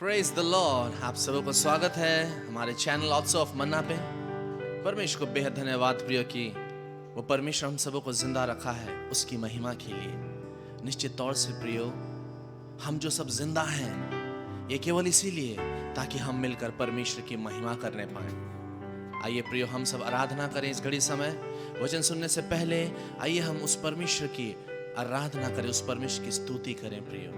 Praise the Lord. आप सबों को स्वागत है हमारे चैनल ऑल्सो ऑफ मन्ना पे। परमेश्वर को बेहद धन्यवाद प्रिय कि वो परमेश्वर हम सबों को जिंदा रखा है उसकी महिमा के लिए। निश्चित तौर से प्रियो, हम जो सब जिंदा हैं ये केवल इसीलिए ताकि हम मिलकर परमेश्वर की महिमा करने पाए। आइए प्रियो, हम सब आराधना करें इस घड़ी समय। वचन सुनने से पहले आइए हम उस परमेश्वर की आराधना करें, उस परमेश्वर की स्तुति करें प्रियो।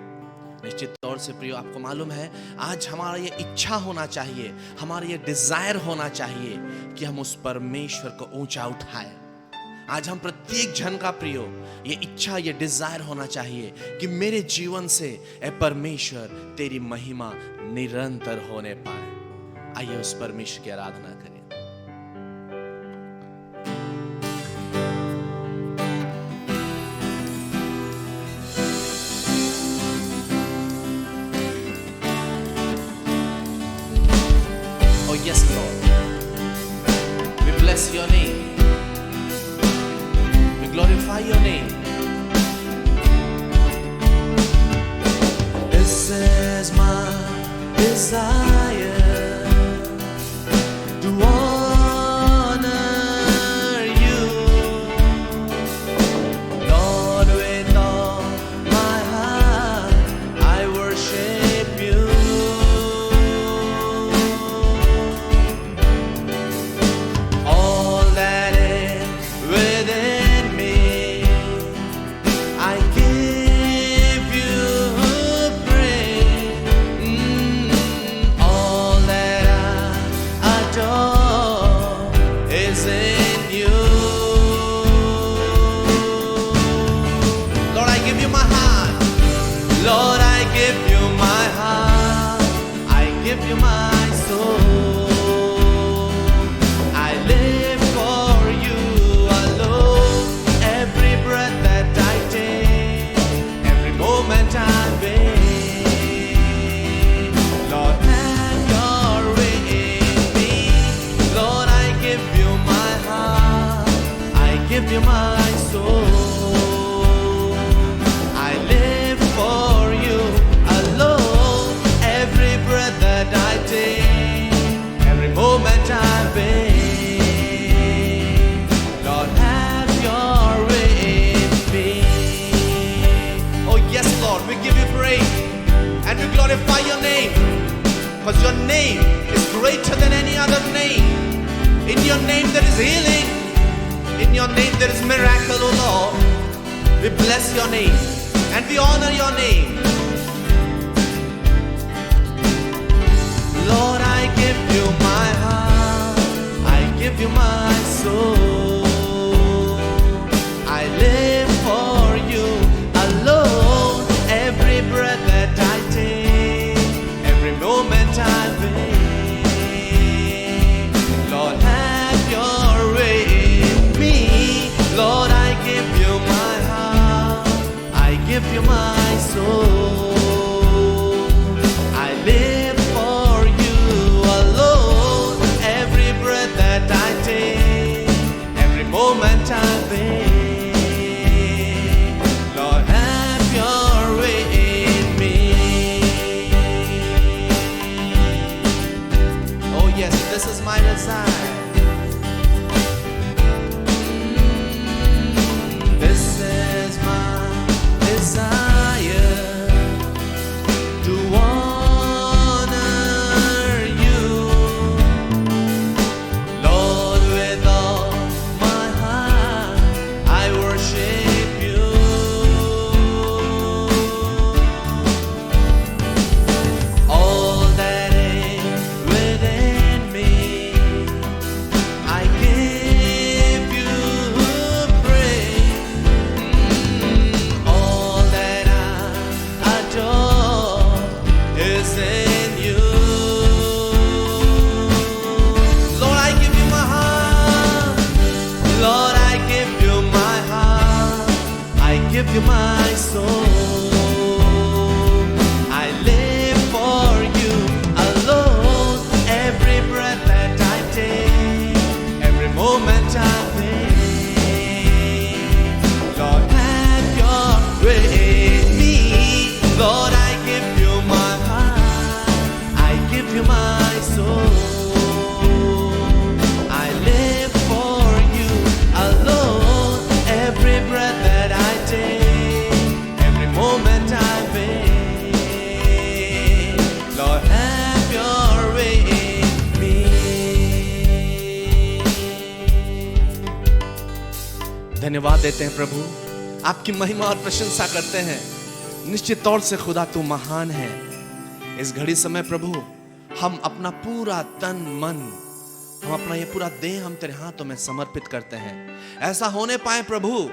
निश्चित तौर से प्रियो, आपको मालूम है आज हमारा ये इच्छा होना चाहिए, हमारा ये डिजायर होना चाहिए कि हम उस परमेश्वर को ऊंचा उठाएं। आज हम प्रत्येक जन का प्रियो ये इच्छा, ये डिजायर होना चाहिए कि मेरे जीवन से ए परमेश्वर तेरी महिमा निरंतर होने पाए। आइए उस परमेश्वर की आराधना करें। Yes, Lord. We bless your name. We glorify your name. This is my desire to honor you, Lord, with all my heart I worship you. Glorify your name, because your name is greater than any other name. In your name there is healing, in your name there is miracle, oh Lord. We bless your name and we honor your name. Lord, I give you my heart, I give you my soul. I live for you alone, every breath that I take, every moment I wait. Lord, have your way in me. Lord, I give you my heart, I give you my soul. I live for you alone, every breath that I take, every moment I wait. Lord, have your way in me. Oh yes, this is my desire. This is my desire to honor you, Lord, with all my heart I worship you. All that is within me I give you praise. All that I adore is in you. Lord, I give you my heart. Lord, I give you my heart. I give you my soul. I live for you alone, every breath that I take, every moment I wait. Lord, have your way in me. Lord, I give you my heart, धन्यवाद देते हैं प्रभु, आपकी महिमा और प्रशंसा करते हैं। निश्चित तौर से खुदा तू महान है। इस घड़ी समय प्रभु हम अपना पूरा तन मन, हम अपना ये पूरा देह हम तेरे हाथों में समर्पित करते हैं। ऐसा होने पाए प्रभु,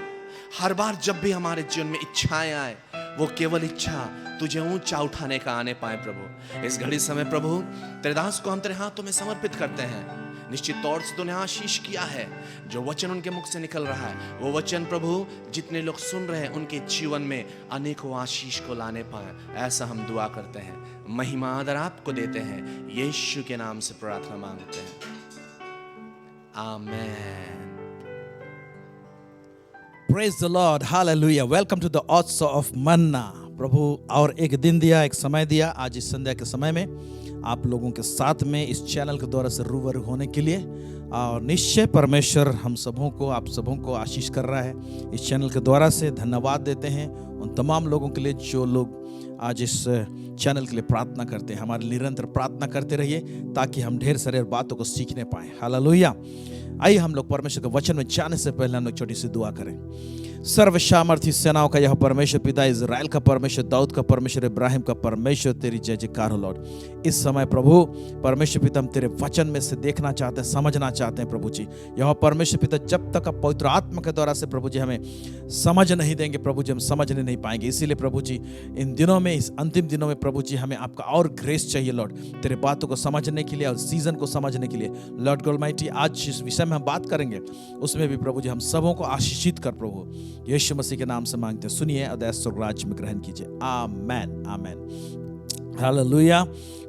हर बार जब भी हमारे जीवन में इच्छाएं आए, वो केवल इच्छा तुझे ऊंचा उठाने का आने पाए प्रभु। इस घड़ी समय प्रभु तेरे दास को हम तेरे हाथों में समर्पित करते हैं। निश्चित तौर से तूने आशीष किया है, जो वचन उनके मुख से निकल रहा है, वो वचन प्रभु जितने लोग सुन रहे हैं उनके जीवन में अनेकों आशीष को लाने पाए, ऐसा हम दुआ करते हैं। महिमा आदर आपको देते हैं, यीशु के नाम से प्रार्थना मांगते हैं, आमेन। Praise the Lord, hallelujah. Welcome to the Otso of Manna. प्रभु और एक दिन दिया, एक समय दिया। आज इस संध्या के समय में आप लोगों के साथ में इस चैनल के द्वारा से रूबरू होने के लिए, और निश्चय परमेश्वर हम सबों को, आप सबों को आशीष कर रहा है। इस चैनल के द्वारा से धन्यवाद देते हैं उन तमाम लोगों के लिए जो लोग आज इस चैनल के लिए प्रार्थना करते हैं। हमारे निरंतर प्रार्थना करते रहिए ताकि हम ढेर सारे बातों को सीखने पाएं। हालेलुया। आइए हम लोग परमेश्वर के वचन में जाने से पहले हम लोग छोटी सी दुआ करें। सर्वसामर्थी सेनाओं का यह परमेश्वर, पिता इज़राइल का परमेश्वर, दाऊद का परमेश्वर, इब्राहिम का परमेश्वर, तेरी जय जयकार हो लॉर्ड। इस समय प्रभु परमेश्वर पिता हम तेरे वचन में से देखना चाहते हैं, समझना चाहते हैं प्रभु जी। यह परमेश्वर पिता जब तक आप पवित्र आत्मा के द्वारा से प्रभु जी हमें समझ नहीं देंगे प्रभु जी, हम समझने नहीं पाएंगे। इसीलिए प्रभु जी इन दिनों में, इस अंतिम दिनों में प्रभु जी हमें आपका और ग्रेस चाहिए लॉर्ड, तेरे बातों को समझने के लिए और सीजन को समझने के लिए लॉर्ड गॉड ऑलमाइटी। आज जिस विषय में हम बात करेंगे उसमें भी प्रभु जी हम सबों को आशीषित कर प्रभु, यीशु मसीह के नाम से मांगते हैं। सुनिए और स्वर्ग राज्य में ग्रहण कीजिए, आमेन आमेन, हालेलुया,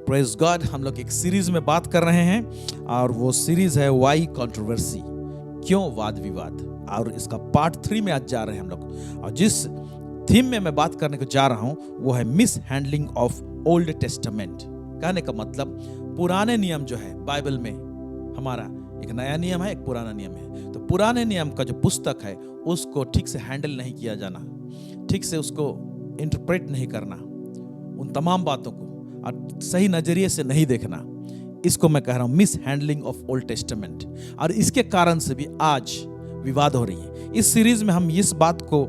प्रेज गॉड। हम लोग एक सीरीज में बात कर रहे हैं और वो सीरीज है व्हाई कंट्रोवर्सी, क्यों वाद विवाद, और इसका पार्ट 3 में आज जा रहे हैं हम लोग। और जिस थीम में मैं बात करने को जा रहा हूं वो है miss handling of old testament. कहने का मतलब पुराने नियम जो है बाइबल में, हमारा एक नया नियम है, एक पुराना नियम है। तो पुराने नियम का जो पुस्तक है उसको ठीक से हैंडल नहीं किया जाना, ठीक से उसको इंटरप्रेट नहीं करना, उन तमाम बातों को और सही नजरिए से नहीं देखना, इसको मैं कह रहा हूं miss handling of old testament. और इसके कारण से भी आज विवाद हो रही है। इस सीरीज में हम इस बात को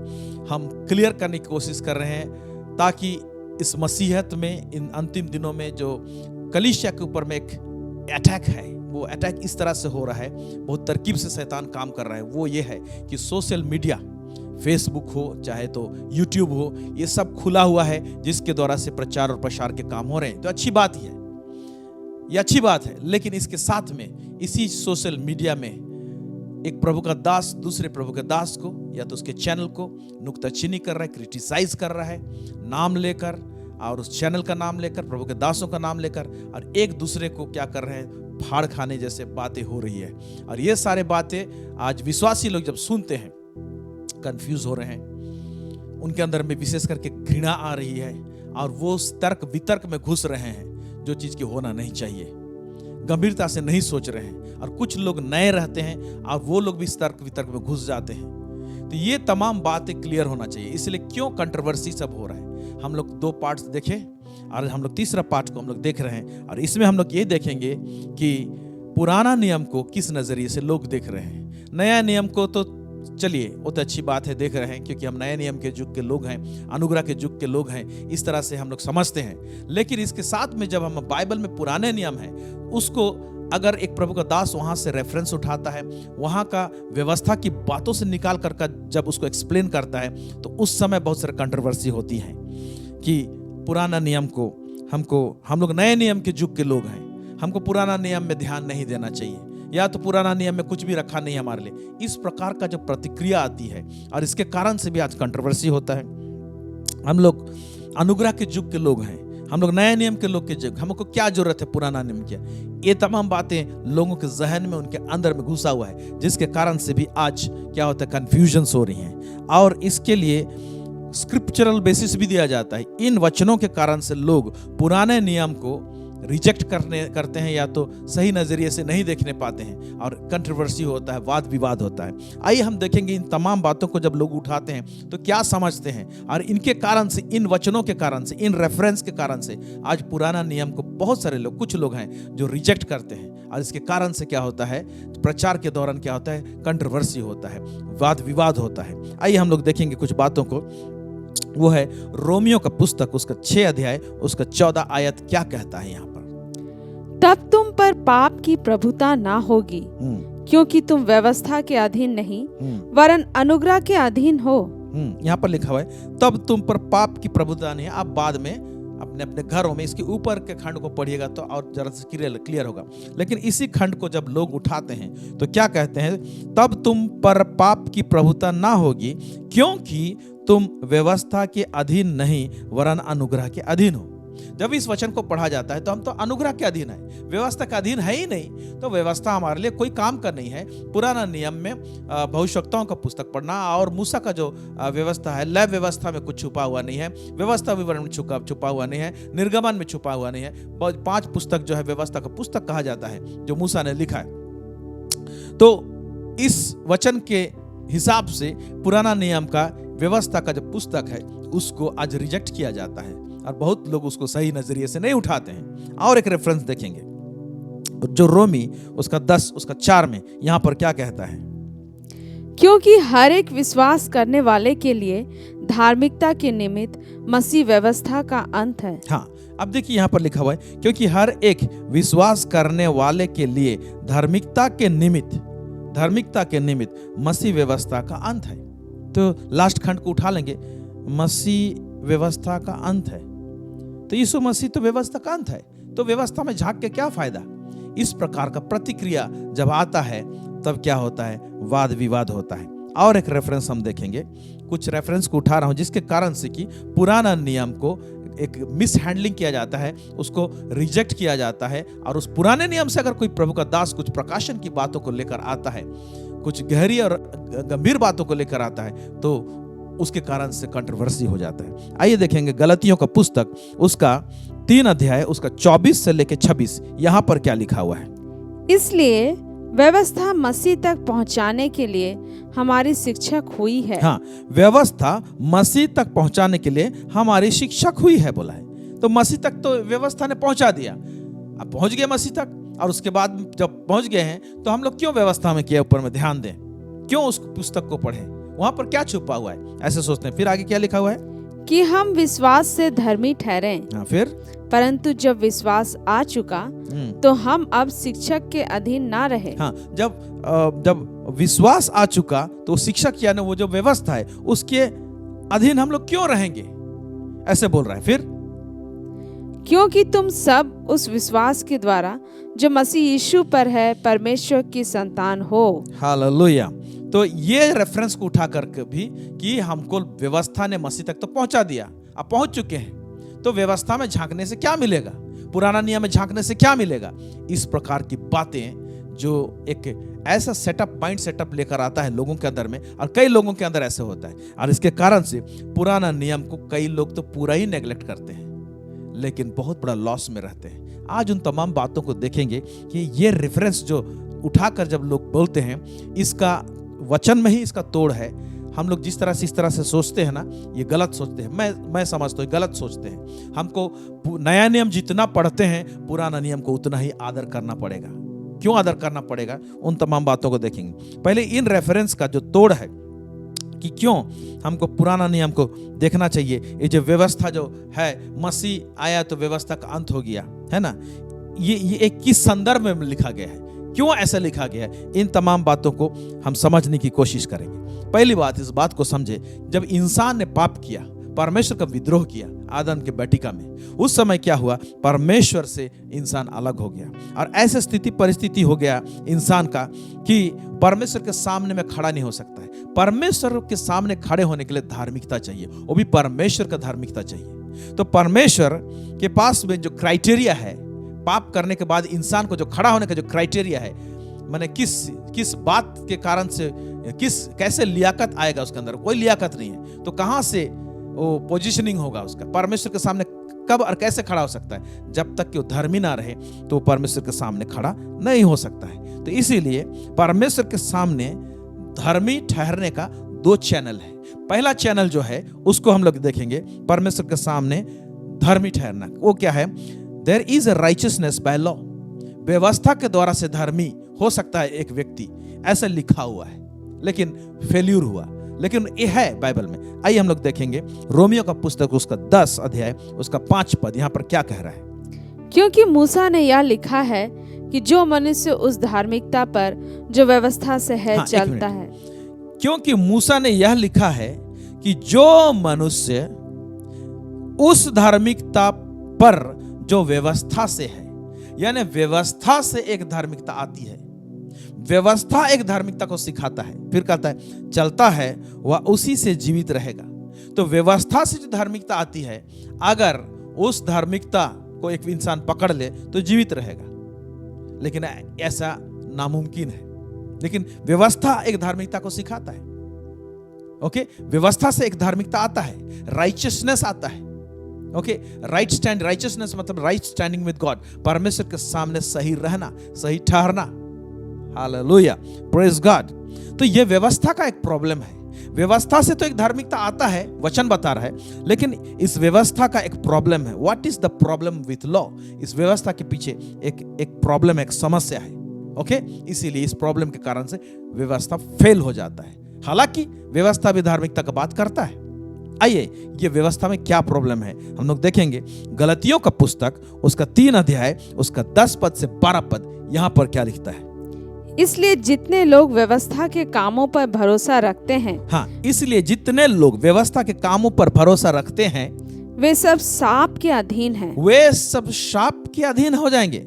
हम क्लियर करने की कोशिश कर रहे हैं ताकि इस मसीहत में, इन अंतिम दिनों में जो कलीसिया के ऊपर में एक अटैक है, वो अटैक इस तरह से हो रहा है, बहुत तरकीब से शैतान काम कर रहा है। वो ये है कि सोशल मीडिया, फेसबुक हो चाहे तो यूट्यूब हो, ये सब खुला हुआ है जिसके द्वारा से प्रचार और प्रसार के काम हो रहे हैं। तो अच्छी बात ही है, ये अच्छी बात है। लेकिन इसके साथ में इसी सोशल मीडिया में एक प्रभु का दास दूसरे प्रभु के दास को या तो उसके चैनल को नुक्ताचीनी कर रहा है, क्रिटिसाइज कर रहा है, नाम लेकर, और उस चैनल का नाम लेकर, प्रभु के दासों का नाम लेकर, और एक दूसरे को क्या कर रहे हैं, फाड़ खाने जैसे बातें हो रही है। और ये सारे बातें आज विश्वासी लोग जब सुनते हैं कंफ्यूज हो रहे हैं, उनके अंदर में विशेष करके घृणा आ रही है और वो तर्क वितर्क में घुस रहे हैं जो चीज की होना नहीं चाहिए, गंभीरता से नहीं सोच रहे हैं। और कुछ लोग नए रहते हैं और वो लोग भी इस तर्क वितर्क में घुस जाते हैं। तो ये तमाम बातें क्लियर होना चाहिए। इसलिए क्यों कंट्रोवर्सी सब हो रहा है, हम लोग 2 पार्ट्स देखे और हम लोग तीसरा पार्ट को हम लोग देख रहे हैं। और इसमें हम लोग ये देखेंगे कि पुराना नियम को किस नजरिए से लोग देख रहे हैं। नया नियम को तो चलिए वो तो अच्छी बात है, देख रहे हैं, क्योंकि हम नए नियम के युग के लोग हैं, अनुग्रह के युग के लोग हैं, इस तरह से हम लोग समझते हैं। लेकिन इसके साथ में जब हम बाइबल में पुराने नियम है उसको अगर एक प्रभु का दास वहां से रेफरेंस उठाता है, वहां का व्यवस्था की बातों से निकाल कर जब उसको एक्सप्लेन करता है, तो उस समय बहुत सारी कंट्रोवर्सी होती है कि पुराना नियम को हम लोग नए नियम के युग के लोग हैं, हमको पुराना नियम में ध्यान नहीं देना चाहिए, या तो पुराना नियम में कुछ भी रखा नहीं हमारे लिए। इस प्रकार का जो प्रतिक्रिया आती है और इसके कारण से भी आज कंट्रोवर्सी होता है। हम लोग अनुग्रह के युग के लोग हैं, हम लोग नए नियम के लोग के युग, हमको क्या जरूरत है पुराना नियम की। ये तमाम बातें लोगों के जहन में, उनके अंदर में घुसा हुआ है, जिसके कारण से भी आज क्या होता है, कंफ्यूजन्स हो रही हैं। और इसके लिए स्क्रिप्चरल बेसिस भी दिया जाता है। इन वचनों के कारण से लोग पुराने नियम को रिजेक्ट करते हैं या तो सही नजरिए से नहीं देखने पाते हैं और कंट्रोवर्सी होता है, वाद विवाद होता है। आइए हम देखेंगे इन तमाम बातों को जब लोग उठाते हैं तो क्या समझते हैं, और इनके कारण से, इन वचनों के कारण से, इन रेफरेंस के कारण से आज पुराना नियम को बहुत सारे लोग, कुछ लोग हैं जो रिजेक्ट करते हैं और इसके कारण से क्या होता है, प्रचार के दौरान क्या होता है, कंट्रोवर्सी होता है, वाद विवाद होता है। आइए हम लोग देखेंगे कुछ बातों को। वो है रोमियो का पुस्तक, उसका 6 अध्याय, उसका 14 आयत क्या कहता है यहाँ पर। तब तुम पर पाप की प्रभुता ना होगी, क्योंकि तुम व्यवस्था के अधीन नहीं वरन अनुग्रह के अधीन हो। यहाँ पर लिखा हुआ है तब तुम पर पाप की प्रभुता नहीं है। आप बाद में अपने अपने घरों में इसके ऊपर के खंड को पढ़िएगा तो और जरा से क्लियर होगा। लेकिन इसी खंड को जब लोग उठाते हैं तो क्या कहते हैं, तब तुम पर पाप की प्रभुता ना होगी क्योंकि तुम व्यवस्था के अधीन नहीं वरन अनुग्रह के अधीन हो। जब इस वचन को पढ़ा जाता है तो हम तो अनुग्रह के अधीन है, व्यवस्था का अधीन है ही नहीं। तो व्यवस्था हमारे लिए कोई काम का नहीं है। पुराना नियम में भविष्यवक्ताओं का पुस्तक पढ़ना और मूसा का जो व्यवस्था है, लय व्यवस्था में कुछ छुपा हुआ नहीं है, व्यवस्था विवरण में छुपा हुआ नहीं है, निर्गमन में छुपा हुआ नहीं है। 5 पुस्तक जो है व्यवस्था का पुस्तक कहा जाता है जो मूसा ने लिखा है। तो इस वचन के हिसाब से पुराना नियम का व्यवस्था का जो पुस्तक है उसको आज रिजेक्ट किया जाता है और बहुत लोग उसको सही नजरिए से नहीं उठाते हैं। और एक रेफरेंस देखेंगे जो रोमी उसका 10 उसका 4 में यहाँ पर क्या कहता है, क्योंकि हर एक विश्वास करने वाले के लिए धार्मिकता के निमित्त मसीह व्यवस्था का अंत है। हाँ, अब देखिए यहाँ पर लिखा हुआ है क्योंकि हर एक विश्वास करने वाले के लिए धार्मिकता के निमित्त मसीह व्यवस्था का अंत है। तो लास्ट खंड को उठा लेंगे, मसीह व्यवस्था का अंत है। तो यीशु मसीह तो व्यवस्था का अंत है, तो व्यवस्था में झांक के क्या फायदा। इस प्रकार का प्रतिक्रिया जब आता है तब क्या होता है, वाद विवाद होता है। और एक रेफरेंस हम देखेंगे, कुछ रेफरेंस को उठा रहा हूं जिसके कारण से कि पुराना नियम को एक मिस हैंडलिंग किया जाता है, उसको रिजेक्ट किया जाता है। और उस पुराने नियम से अगर कोई प्रभु का दास कुछ प्रकाशन की बातों को लेकर आता है, कुछ गहरी और गंभीर बातों को लेकर आता है, तो उसके कारण से कंट्रोवर्सी हो जाता है। आइए देखेंगे गलतियों का पुस्तक उसका 3 अध्याय उसका 24 से लेकर 26, यहाँ पर क्या लिखा हुआ है। इसलिए व्यवस्था मसीह तक पहुंचाने के लिए हमारी शिक्षक हुई है। हाँ, व्यवस्था मसीह तक पहुंचाने के लिए हमारी शिक्षक हुई है बोला है। तो मसीह तक तो व्यवस्था ने पहुंचा दिया, अब पहुंच गए मसीह तक। और उसके बाद जब पहुंच गए हैं तो हम लोग क्यों व्यवस्था में के ऊपर में ध्यान दें, क्यों उस पुस्तक को पढ़ें, वहां पर क्या छुपा हुआ है, ऐसे सोचते हैं। फिर आगे क्या लिखा हुआ है कि हम विश्वास से धर्मी ठहरे। हाँ, फिर परंतु जब विश्वास आ चुका तो हम अब शिक्षक के अधीन ना रहे। हाँ, जब विश्वास आ चुका तो शिक्षक यानी वो जो व्यवस्था है उसके अधीन हम लोग क्यों रहेंगे, ऐसे बोल रहा है। फिर क्योंकि तुम सब उस विश्वास के द्वारा जो मसीह यीशु पर है परमेश्वर की संतान हो। हालेलुया। तो ये रेफरेंस को उठा करके भी कि हमको व्यवस्था ने मसीह तक तो पहुंचा दिया, अब पहुंच चुके हैं, तो व्यवस्था में झांकने से क्या मिलेगा, पुराना नियम में झांकने से क्या मिलेगा। इस प्रकार की बातें जो एक ऐसा सेटअप, माइंड सेटअप लेकर आता है लोगों के अंदर में, और कई लोगों के अंदर ऐसे होता है। और इसके कारण से पुराना नियम को कई लोग तो पूरा ही नेग्लेक्ट करते हैं, लेकिन बहुत बड़ा लॉस में रहते हैं। आज उन तमाम बातों को देखेंगे कि ये रेफरेंस जो उठाकर जब लोग बोलते हैं, इसका वचन में ही इसका तोड़ है। हम लोग जिस तरह से इस तरह से सोचते हैं ना, ये गलत सोचते हैं। मैं समझता हूँ गलत सोचते हैं। हमको नया नियम जितना पढ़ते हैं पुराना नियम को उतना ही आदर करना पड़ेगा। क्यों आदर करना पड़ेगा, उन तमाम बातों को देखेंगे। पहले इन रेफरेंस का जो तोड़ है कि क्यों हमको पुराना नियम को देखना चाहिए। ये जो व्यवस्था जो है, मसीह आया तो व्यवस्था का अंत हो गया, है ना, ये एक किस संदर्भ में लिखा गया है, क्यों ऐसा लिखा गया है, इन तमाम बातों को हम समझने की कोशिश करेंगे। पहली बात, इस बात को समझे, जब इंसान ने पाप किया, परमेश्वर का विद्रोह किया आदम के बैटिका में, उस समय क्या हुआ, परमेश्वर से इंसान अलग हो गया। और ऐसी स्थिति परिस्थिति हो गया इंसान का कि परमेश्वर के सामने में खड़ा नहीं हो सकता है। परमेश्वर के सामने खड़े होने के लिए धार्मिकता चाहिए, वो भी परमेश्वर का धार्मिकता चाहिए। तो परमेश्वर के पास में जो क्राइटेरिया है, पाप करने के बाद इंसान को जो खड़ा होने का जो क्राइटेरिया है, माने किस बात के कारण से कैसे लियाकत आएगा उसके अंदर, कोई लियाकत नहीं है, तो कहां से वो पोजीशनिंग होगा उसका, परमेश्वर के सामने कब और कैसे खड़ा हो सकता है। जब तक कि वो धर्मी ना रहे तो वो परमेश्वर के सामने खड़ा नहीं हो सकता है। तो इसीलिए परमेश्वर के सामने धर्मी ठहरने का 2 चैनल है। पहला चैनल जो है उसको हम लोग देखेंगे, परमेश्वर के सामने धर्मी ठहरना, वो क्या है, there is a righteousness by law, व्यवस्था के द्वारा से धर्मी हो सकता है एक व्यक्ति, ऐसा लिखा हुआ है, लेकिन फेल्यूर हुआ। लेकिन ये है बाइबल में। आइए हम लोग देखेंगे रोमियो का पुस्तक उसका 10 अध्याय उसका 5 पद यहाँ पर क्या कह रहा है। क्योंकि मूसा ने यह लिखा है कि जो मनुष्य उस धार्मिकता पर जो व्यवस्था से है हाँ, चलता है। क्योंकि मूसा ने यह लिखा है कि जो मनुष्य उस धार्मिकता पर जो व्यवस्था से है, यानी व्यवस्था से एक धार्मिकता आती है, व्यवस्था एक धार्मिकता को सिखाता है, फिर कहता है चलता है, वह उसी से जीवित रहेगा। तो व्यवस्था से जो धार्मिकता आती है, अगर उस धार्मिकता को एक इंसान पकड़ ले तो जीवित रहेगा, लेकिन ऐसा नामुमकिन है। लेकिन व्यवस्था एक धार्मिकता को सिखाता है। ओके, व्यवस्था से एक धार्मिकता आता है, राइचियसनेस आता है। ओके, राइट स्टैंड, राइचियसनेस मतलब राइट स्टैंडिंग विद गॉड, परमेश्वर के सामने सही रहना, सही ठहरना। Hallelujah, praise God. तो ये व्यवस्था का एक प्रॉब्लम है। व्यवस्था से तो एक धार्मिकता आता है, वचन बता रहा है, लेकिन इस व्यवस्था का एक प्रॉब्लम है। What is the problem with law? इस व्यवस्था के पीछे एक प्रॉब्लम, एक समस्या है। ओके, इसीलिए इस प्रॉब्लम के कारण से व्यवस्था फेल हो जाता है। हालांकि व्यवस्था भी धार्मिकता का बात करता है। आइए, ये व्यवस्था में क्या प्रॉब्लम है हम लोग देखेंगे। गलतियों का पुस्तक उसका 3 अध्याय उसका 10 पद से 12 पद, यहां पर क्या लिखता है। इसलिए जितने लोग व्यवस्था के कामों पर भरोसा रखते हैं, हाँ, इसलिए जितने लोग व्यवस्था के कामों पर भरोसा रखते हैं, वे सब शाप के अधीन हैं। वे सब शाप के अधीन हो जाएंगे।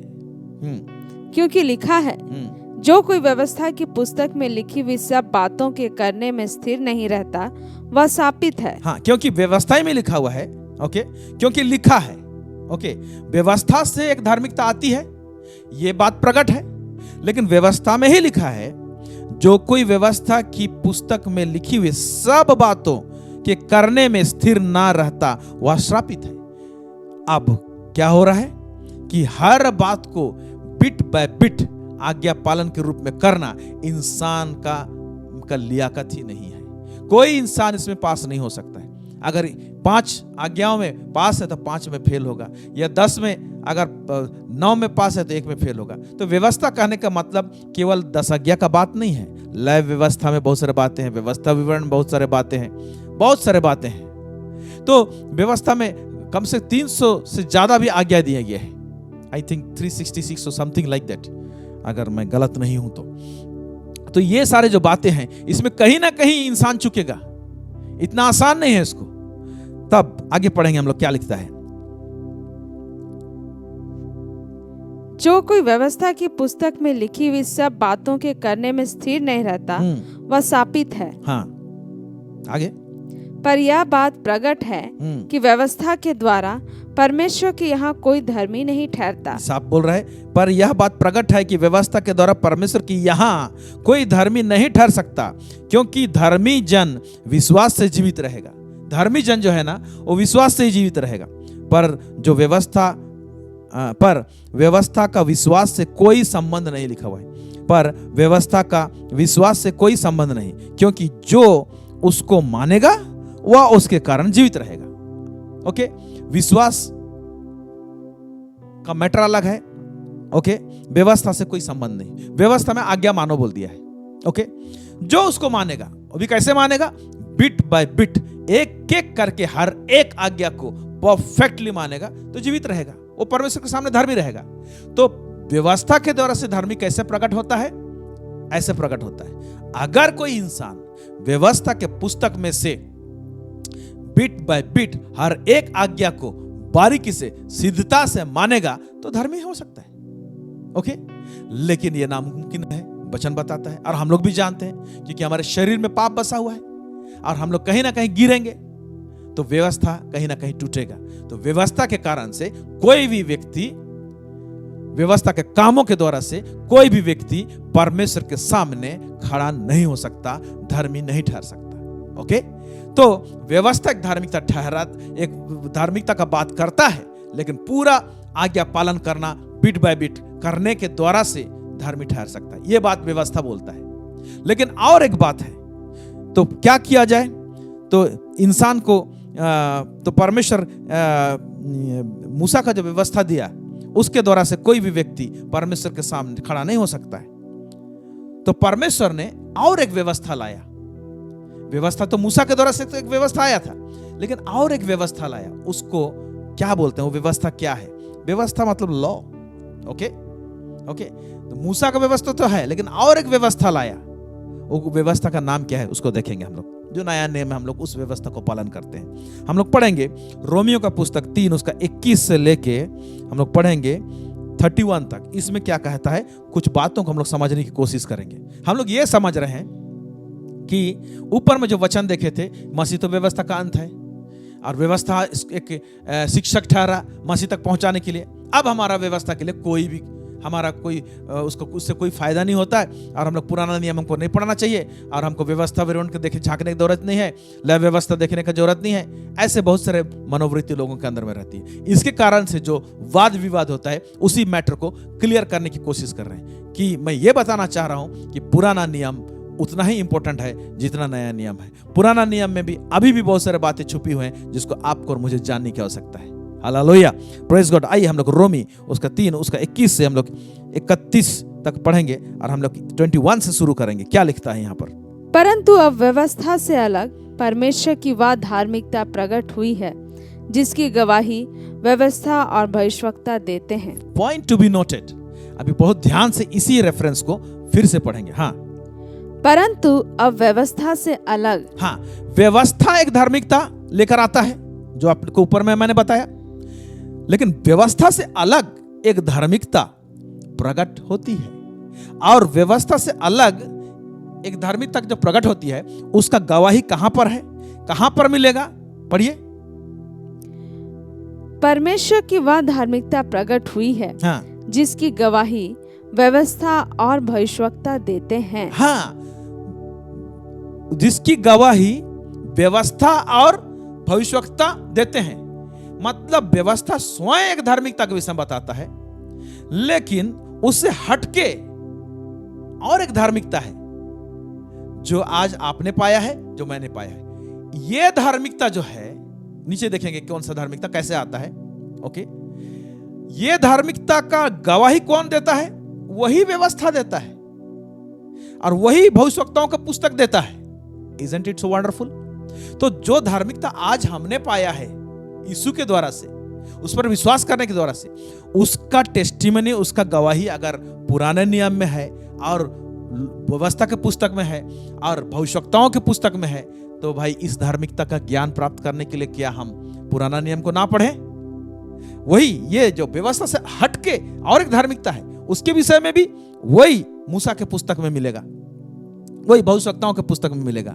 क्योंकि लिखा है, जो कोई व्यवस्था की पुस्तक में लिखी हुई सब बातों के करने में स्थिर नहीं रहता, वह शापित है। हाँ, क्योंकि व्यवस्था में लिखा हुआ है। ओके, क्योंकि लिखा है। ओके, व्यवस्था से एक धार्मिकता आती है, ये बात प्रकट है, लेकिन व्यवस्था में ही लिखा है, जो कोई व्यवस्था की पुस्तक में लिखी हुई सब बातों के करने में स्थिर ना रहता, वह श्रापित है। अब क्या हो रहा है कि हर बात को बिट बाय बिट आज्ञा पालन के रूप में करना इंसान का लियाकत ही नहीं है। कोई इंसान इसमें पास नहीं हो सकता है। अगर 5 आज्ञाओं में पास है तो 5 में फेल होगा, या 10 में, अगर 9 में पास है तो 1 में फेल होगा। तो व्यवस्था कहने का मतलब केवल 10 आज्ञा का बात नहीं है। लय व्यवस्था में बहुत सारे बातें हैं, व्यवस्था विवरण में बहुत सारे बातें हैं, बहुत सारे बातें हैं। तो व्यवस्था में कम से 300 से ज्यादा भी आज्ञा दिया गया है। आई थिंक 366 और समथिंग लाइक दैट, अगर मैं गलत नहीं हूं तो ये सारे जो बातें हैं, इसमें कहीं ना कहीं इंसान चुकेगा। इतना आसान नहीं है इसको। तब आगे पढ़ेंगे हम लोग क्या लिखता है। जो कोई व्यवस्था की पुस्तक में लिखी हुई सब बातों के करने में स्थिर नहीं रहता, वह शापित है। हाँ, आगे। पर यह बात प्रकट है कि व्यवस्था के द्वारा परमेश्वर के यहाँ कोई धर्मी नहीं ठहरता। साफ बोल रहा है, पर यह बात प्रकट है कि व्यवस्था के द्वारा परमेश्वर की यहाँ कोई धर्मी नहीं ठहर सकता, क्योंकि धर्मी जन विश्वास से जीवित रहेगा। धर्मी जन जो है ना, वो विश्वास से ही जीवित रहेगा। पर व्यवस्था का विश्वास से कोई संबंध नहीं, लिखा हुआ है, पर व्यवस्था का विश्वास से कोई संबंध नहीं, क्योंकि जो उसको मानेगा वह उसके कारण जीवित रहेगा। ओके, विश्वास का मैटर अलग है। ओके, व्यवस्था से कोई संबंध नहीं। व्यवस्था में आज्ञा मानो बोल दिया है। ओके, जो उसको मानेगा, वो भी कैसे मानेगा? बिट बाय बिट, एक एक करके हर एक आज्ञा को परफेक्टली मानेगा तो जीवित रहेगा, वो परमेश्वर के सामने धर्मी रहेगा। तो व्यवस्था के द्वारा से धर्मी कैसे प्रकट होता है? ऐसे प्रकट होता है, अगर कोई इंसान व्यवस्था के पुस्तक में से बिट बाय बिट हर एक आज्ञा को बारीकी से, सिद्धता से मानेगा तो धर्मी हो सकता है। ओके, लेकिन यह नामुमकिन है, वचन बताता है, और हम लोग भी जानते हैं, क्योंकि हमारे शरीर में पाप बसा हुआ है और हम लोग कहीं ना कहीं गिरेंगे तो व्यवस्था कहीं ना कहीं टूटेगा। तो व्यवस्था के कारण से कोई भी व्यक्ति, व्यवस्था के कामों के द्वारा से कोई भी व्यक्ति परमेश्वर के सामने खड़ा नहीं हो सकता, धर्मी नहीं ठहर सकता। ओके, तो व्यवस्था एक धार्मिकता एक धार्मिकता का बात करता है, लेकिन पूरा आज्ञा पालन करना, बिट बाय बिट करने के द्वारा से धर्मी ठहर सकता है। यह बात व्यवस्था बोलता है। लेकिन और एक बात है, तो क्या किया जाए? तो इंसान को तो परमेश्वर मूसा का जो व्यवस्था दिया उसके द्वारा से कोई भी व्यक्ति परमेश्वर के सामने खड़ा नहीं हो सकता है। तो परमेश्वर ने और एक व्यवस्था लाया। व्यवस्था तो मूसा के द्वारा से तो एक व्यवस्था आया था, लेकिन और एक व्यवस्था लाया। उसको क्या बोलते हैं? वो व्यवस्था क्या है? व्यवस्था मतलब लॉ। ओके ओके, तो मूसा का व्यवस्था तो है, लेकिन और एक व्यवस्था लाया। वो व्यवस्था का नाम क्या है उसको देखेंगे हम लोग। जो नया नियम है हम लोग उस व्यवस्था को पालन करते हैं। हम लोग पढ़ेंगे रोमियो का पुस्तक 3 उसका 21 से लेके हम लोग पढ़ेंगे 31 तक। इसमें क्या कहता है, कुछ बातों को हम लोग समझने की कोशिश करेंगे। हम लोग ये समझ रहे हैं कि ऊपर में जो वचन देखे थे, मसीह तो व्यवस्था का अंत है और व्यवस्था एक शिक्षक ठहरा मसीह तक पहुंचाने के लिए। अब हमारा व्यवस्था के लिए कोई भी हमारा कोई उससे कोई फायदा नहीं होता है और हम लोग पुराना नियम हमको नहीं पढ़ना चाहिए और हमको व्यवस्था विवरण के देखे झांकने की जरूरत नहीं है, लय व्यवस्था देखने की जरूरत नहीं है। ऐसे बहुत सारे मनोवृत्ति लोगों के अंदर में रहती है। इसके कारण से जो वाद विवाद होता है उसी मैटर को क्लियर करने की कोशिश कर रहे हैं कि मैं ये बताना चाह रहा हूं कि पुराना नियम उतना ही इंपॉर्टेंट है जितना नया नियम है। पुराना नियम में भी अभी भी बहुत सारी बातें छुपी हुई हैं जिसको आपको और मुझे जानने की आवश्यकता है। Hallelujah, praise God. आइए हम लोग रोमी उसका 3 उसका 21 से हम लोग 31 तक पढ़ेंगे और हम लोग 21 से शुरू करेंगे। क्या लिखता है यहाँ पर? परंतु अब व्यवस्था से अलग परमेश्वर की वह धार्मिकता प्रकट हुई है जिसकी गवाही व्यवस्था और भविष्यवक्ता देते हैं। Point to be noted. अभी बहुत ध्यान से इसी रेफरेंस को फिर से पढ़ेंगे। हाँ, परंतु अब व्यवस्था से अलग। हाँ, व्यवस्था एक धार्मिकता लेकर आता है जो आपको ऊपर में मैंने बताया, लेकिन व्यवस्था से अलग एक धार्मिकता प्रकट होती है। और व्यवस्था से अलग एक धार्मिकता जो प्रकट होती है उसका गवाही कहां पर है, कहां पर मिलेगा? पढ़िए। परमेश्वर की वह धार्मिकता प्रकट हुई है हाँ, जिसकी गवाही व्यवस्था और भविष्यवक्ता देते हैं। हाँ, जिसकी गवाही व्यवस्था और भविष्यवक्ता देते हैं। मतलब व्यवस्था स्वयं एक धार्मिकता के विषय में बताता है, लेकिन उससे हटके और एक धार्मिकता है जो आज आपने पाया है, जो मैंने पाया है। यह धार्मिकता जो है, नीचे देखेंगे कौन सा धार्मिकता कैसे आता है। ओके, यह धार्मिकता का गवाही कौन देता है? वही व्यवस्था देता है और वही भविष्यवक्ताओं का पुस्तक देता है। Isn't it so wonderful? तो जो धार्मिकता आज हमने पाया है यीशु के द्वारा से, उस पर विश्वास करने के द्वारा से, उसका टेस्टिमनी, उसका गवाही अगर पुराने नियम में है और व्यवस्था के पुस्तक में है और भविष्यवक्ताओं के पुस्तक में है, तो भाई इस धार्मिकता का ज्ञान प्राप्त करने के लिए क्या हम पुराना नियम को ना पढ़ें? वही ये जो व्यवस्था से हटके और एक धार्मिकता है उसके विषय में भी वही मूसा के पुस्तक में मिलेगा, वही भविष्यवक्ताओं के पुस्तक में मिलेगा।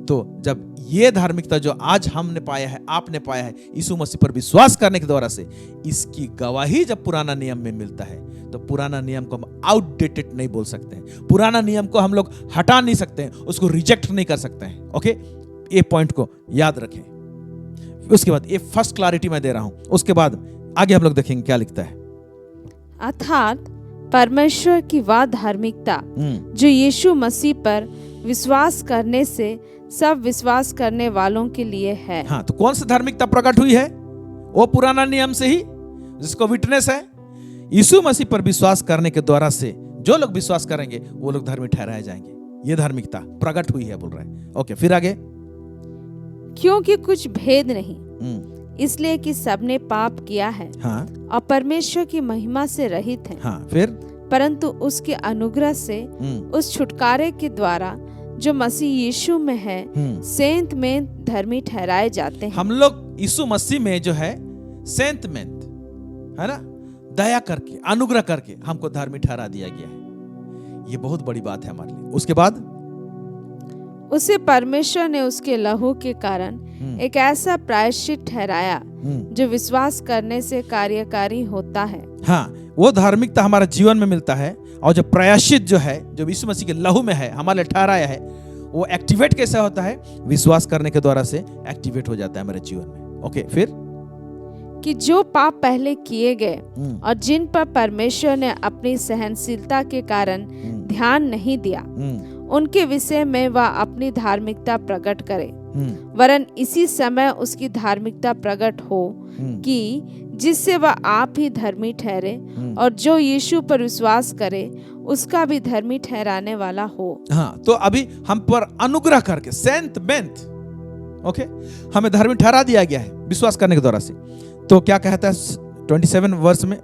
तो जब ये धार्मिकता जो आज हमने पाया है, आपने पाया है यीशु मसीह पर विश्वास करने के द्वारा से, इसकी गवाही जब पुराना नियम में मिलता है तो पुराना नियम को हम आउटडेटेड नहीं बोल सकते हैं, पुराना नियम को हम लोग हटा नहीं सकते हैं, उसको रिजेक्ट नहीं कर सकते हैं। ओके, ये पॉइंट को याद रखें। उसके बाद ये फर्स्ट क्लैरिटी मैं दे रहा हूं, उसके बाद आगे हम लोग देखेंगे क्या लिखता है। अर्थात परमेश्वर की वह धार्मिकता जो यीशु मसीह पर विश्वास करने से सब विश्वास करने वालों के लिए है। हाँ, तो कौन सी धार्मिकता प्रकट हुई है? वो पुराना नियम से ही, जिसको विटनेस है यीशु मसीह पर विश्वास करने के द्वारा से जो लोग विश्वास करेंगे वो लोग धर्मी ठहराए जाएंगे। ये धार्मिकता प्रकट हुई है बोल रहे हैं। ओके, फिर आगे। क्योंकि कुछ भेद नहीं, इसलिए कि सबने पाप किया है। हाँ, और परमेश्वर की महिमा से रहित हैं। हाँ, फिर परंतु उसके अनुग्रह से उस छुटकारे के द्वारा जो मसीह यीशु में है सेंत में धर्मी ठहराए जाते हैं। हम लोग यीशु मसीह में जो है सेंत में है ना, दया करके, अनुग्रह करके हमको धर्मी ठहरा दिया गया है। ये बहुत बड़ी बात है हमारे लिए। उसके बाद उसे परमेश्वर ने उसके लहू के कारण एक ऐसा प्रायश्चित ठहराया जो विश्वास करने से कार्यकारी होता है। हाँ, वो धार्मिकता हमारे जीवन में मिलता है और जो प्रायश्चित जो है, जो यीशु मसीह के लहू में है, हमारे ठहराया है, वो एक्टिवेट कैसे होता है? विश्वास करने के द्वारा से एक्टिवेट हो जाता है हमारे जीवन में। ओके, फिर कि जो पाप पहले किए गए और जिन पर परमेश्वर ने अपनी सहनशीलता के कारण ध्यान नहीं दिया, उनके विषय में वह अपनी धार्मिकता प्रकट करे। वरन इसी समय उसकी धार्मिकता प्रकट हो कि जिससे वह आप ही धर्मी ठहरे और जो यीशु पर विश्वास करे उसका भी धर्मी ठहराने वाला हो। हाँ, तो अभी हम पर अनुग्रह करके सेंट बेंथ ओके हमें धर्मी ठहरा दिया गया है विश्वास करने के द्वारा से। तो क्या कहता है 27 वर्ष में,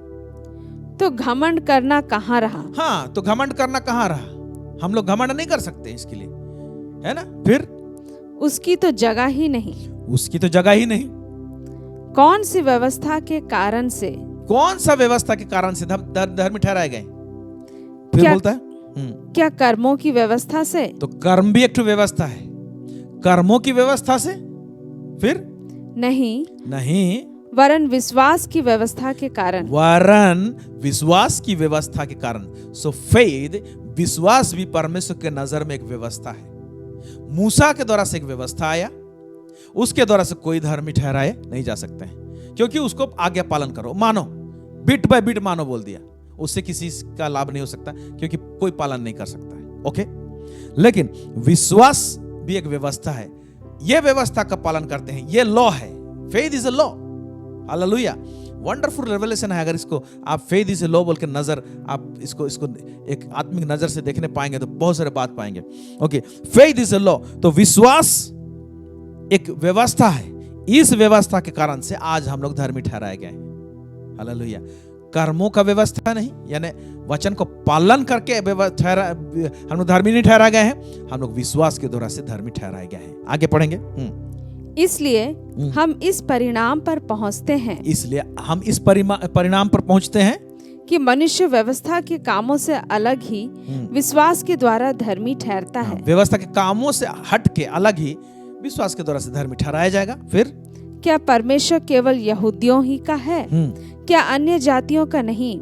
तो घमंड करना कहाँ रहा। हाँ, तो घमंड करना कहाँ रहा। हम लोग घमंड नहीं कर सकते इसके लिए, है ना। फिर उसकी तो जगह ही नहीं, उसकी तो जगह ही नहीं। कौन सी व्यवस्था के कारण से, कौन सा व्यवस्था के कारण से धर्मी ठहराए गए। फिर क्या, बोलता है क्या कर्मों की व्यवस्था से। तो कर्म भी एक ठो व्यवस्था है, कर्मों की व्यवस्था से। फिर नहीं, नहीं, वरन विश्वास की व्यवस्था के कारण। वरन विश्वास की व्यवस्था के कारण। सो फेथ, विश्वास भी परमेश्वर के नजर में एक व्यवस्था है। मूसा के द्वारा से एक व्यवस्था आया, उसके द्वारा से कोई धर्मी ठहराए नहीं जा सकते हैं, क्योंकि उसको आज्ञा पालन करो, मानो, बिट बाय बिट मानो बोल दिया, उससे किसी का लाभ नहीं हो सकता, क्योंकि कोई पालन नहीं कर सकता है। ओके, लेकिन विश्वास भी एक व्यवस्था है। यह व्यवस्था का पालन करते हैं, यह लॉ है। Faith is a law. Hallelujah, wonderful revelation है। अगर इसको आप फेथ इज अ लॉ बोल के नजर, आप इसको एक आत्मिक नजर से देखने पाएंगे तो बहुत सारे बात पाएंगे। Okay, faith is a law, तो विश्वास एक व्यवस्था है। इस व्यवस्था के कारण से आज हम लोग धर्मी ठहराए गए हैं। हालेलुया, कर्मों का व्यवस्था नहीं, यानी वचन को पालन करके हम लोग धर्मी नहीं ठहराए गए हैं, हम लोग विश्वास के द्वारा से धर्मी ठहराए गए हैं। आगे पढ़ेंगे। इसलिए हम इस परिणाम पर पहुंचते हैं, इसलिए हम इस परिणाम पर पहुंचते हैं कि मनुष्य व्यवस्था के कामों से अलग ही विश्वास के द्वारा धर्मी ठहरता है। व्यवस्था के कामों से हट के अलग ही विश्वास के द्वारा से धर्मी ठहराया जाएगा। फिर क्या परमेश्वर केवल यहूदियों ही का है, क्या अन्य जातियों का नहीं।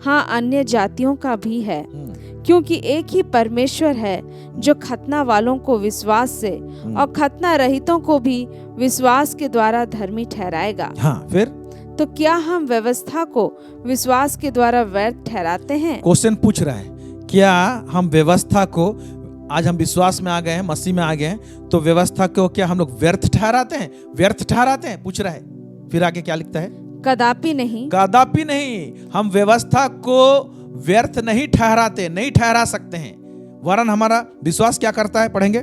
हाँ, अन्य जातियों का भी है, क्योंकि एक ही परमेश्वर है जो खतना वालों को विश्वास से और खतना रहितों को भी विश्वास के द्वारा धर्मी ठहराएगा। हाँ, फिर तो क्या हम व्यवस्था को विश्वास के द्वारा व्यर्थ ठहराते हैं। क्वेश्चन पूछ रहा है, क्या हम व्यवस्था को, आज हम विश्वास में आ गए हैं, मसीह में आ गए हैं, तो व्यवस्था को क्या हम लोग व्यर्थ ठहराते हैं, व्यर्थ ठहराते हैं, पूछ रहा है। फिर आगे क्या लिखता है, कदापि नहीं, कदापि नहीं, हम व्यवस्था को व्यर्थ नहीं ठहराते, नहीं ठहरा सकते हैं। वरन हमारा विश्वास क्या करता है, पढ़ेंगे।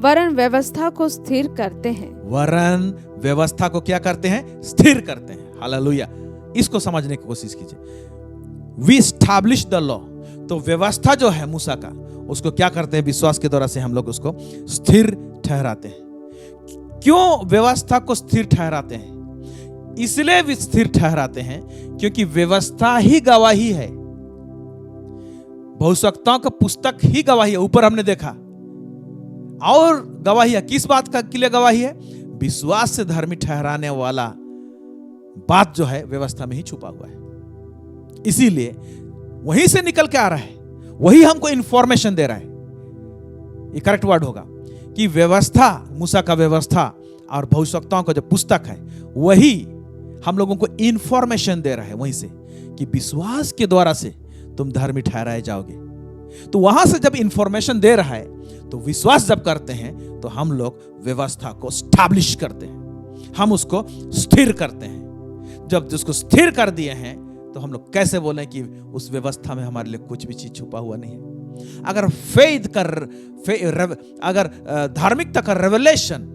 वरन व्यवस्था को स्थिर करते हैं, वरन व्यवस्था को क्या करते हैं, स्थिर करते हैं। हालेलुया, इसको समझने की कोशिश कीजिए। वी एस्टैब्लिश द लॉ, तो व्यवस्था जो है मूसा का, उसको क्या करते हैं, विश्वास के द्वारा से हम लोग उसको स्थिर ठहराते हैं। क्यों व्यवस्था को स्थिर ठहराते हैं, इसलिए भी स्थिर ठहराते हैं क्योंकि व्यवस्था ही गवाही है, भविष्यवक्ताओं का पुस्तक ही गवाही है। ऊपर हमने देखा, और गवाही है किस बात का के लिए गवाही है, विश्वास से धर्मी ठहराने वाला बात जो है व्यवस्था में ही छुपा हुआ है। इसीलिए वहीं से निकल के आ रहा है, वही हमको इंफॉर्मेशन दे रहा है। ये करेक्ट वर्ड होगा कि व्यवस्था, मूसा का व्यवस्था और भविष्यवक्ताओं का जो पुस्तक है, वही हम लोगों को इंफॉर्मेशन दे रहा है वहीं से, कि विश्वास के द्वारा से तुम धर्मी ठहराए जाओगे। तो वहां से जब इंफॉर्मेशन दे रहा है, तो विश्वास जब करते हैं तो हम लोग व्यवस्था को स्टैब्लिश करते हैं, हम उसको स्थिर करते हैं। जब उसको स्थिर कर दिए हैं तो हम लोग कैसे बोलें कि उस व्यवस्था में हमारे लिए कुछ भी चीज छुपा हुआ नहीं है। अगर अगर धार्मिकता का रेवलेशन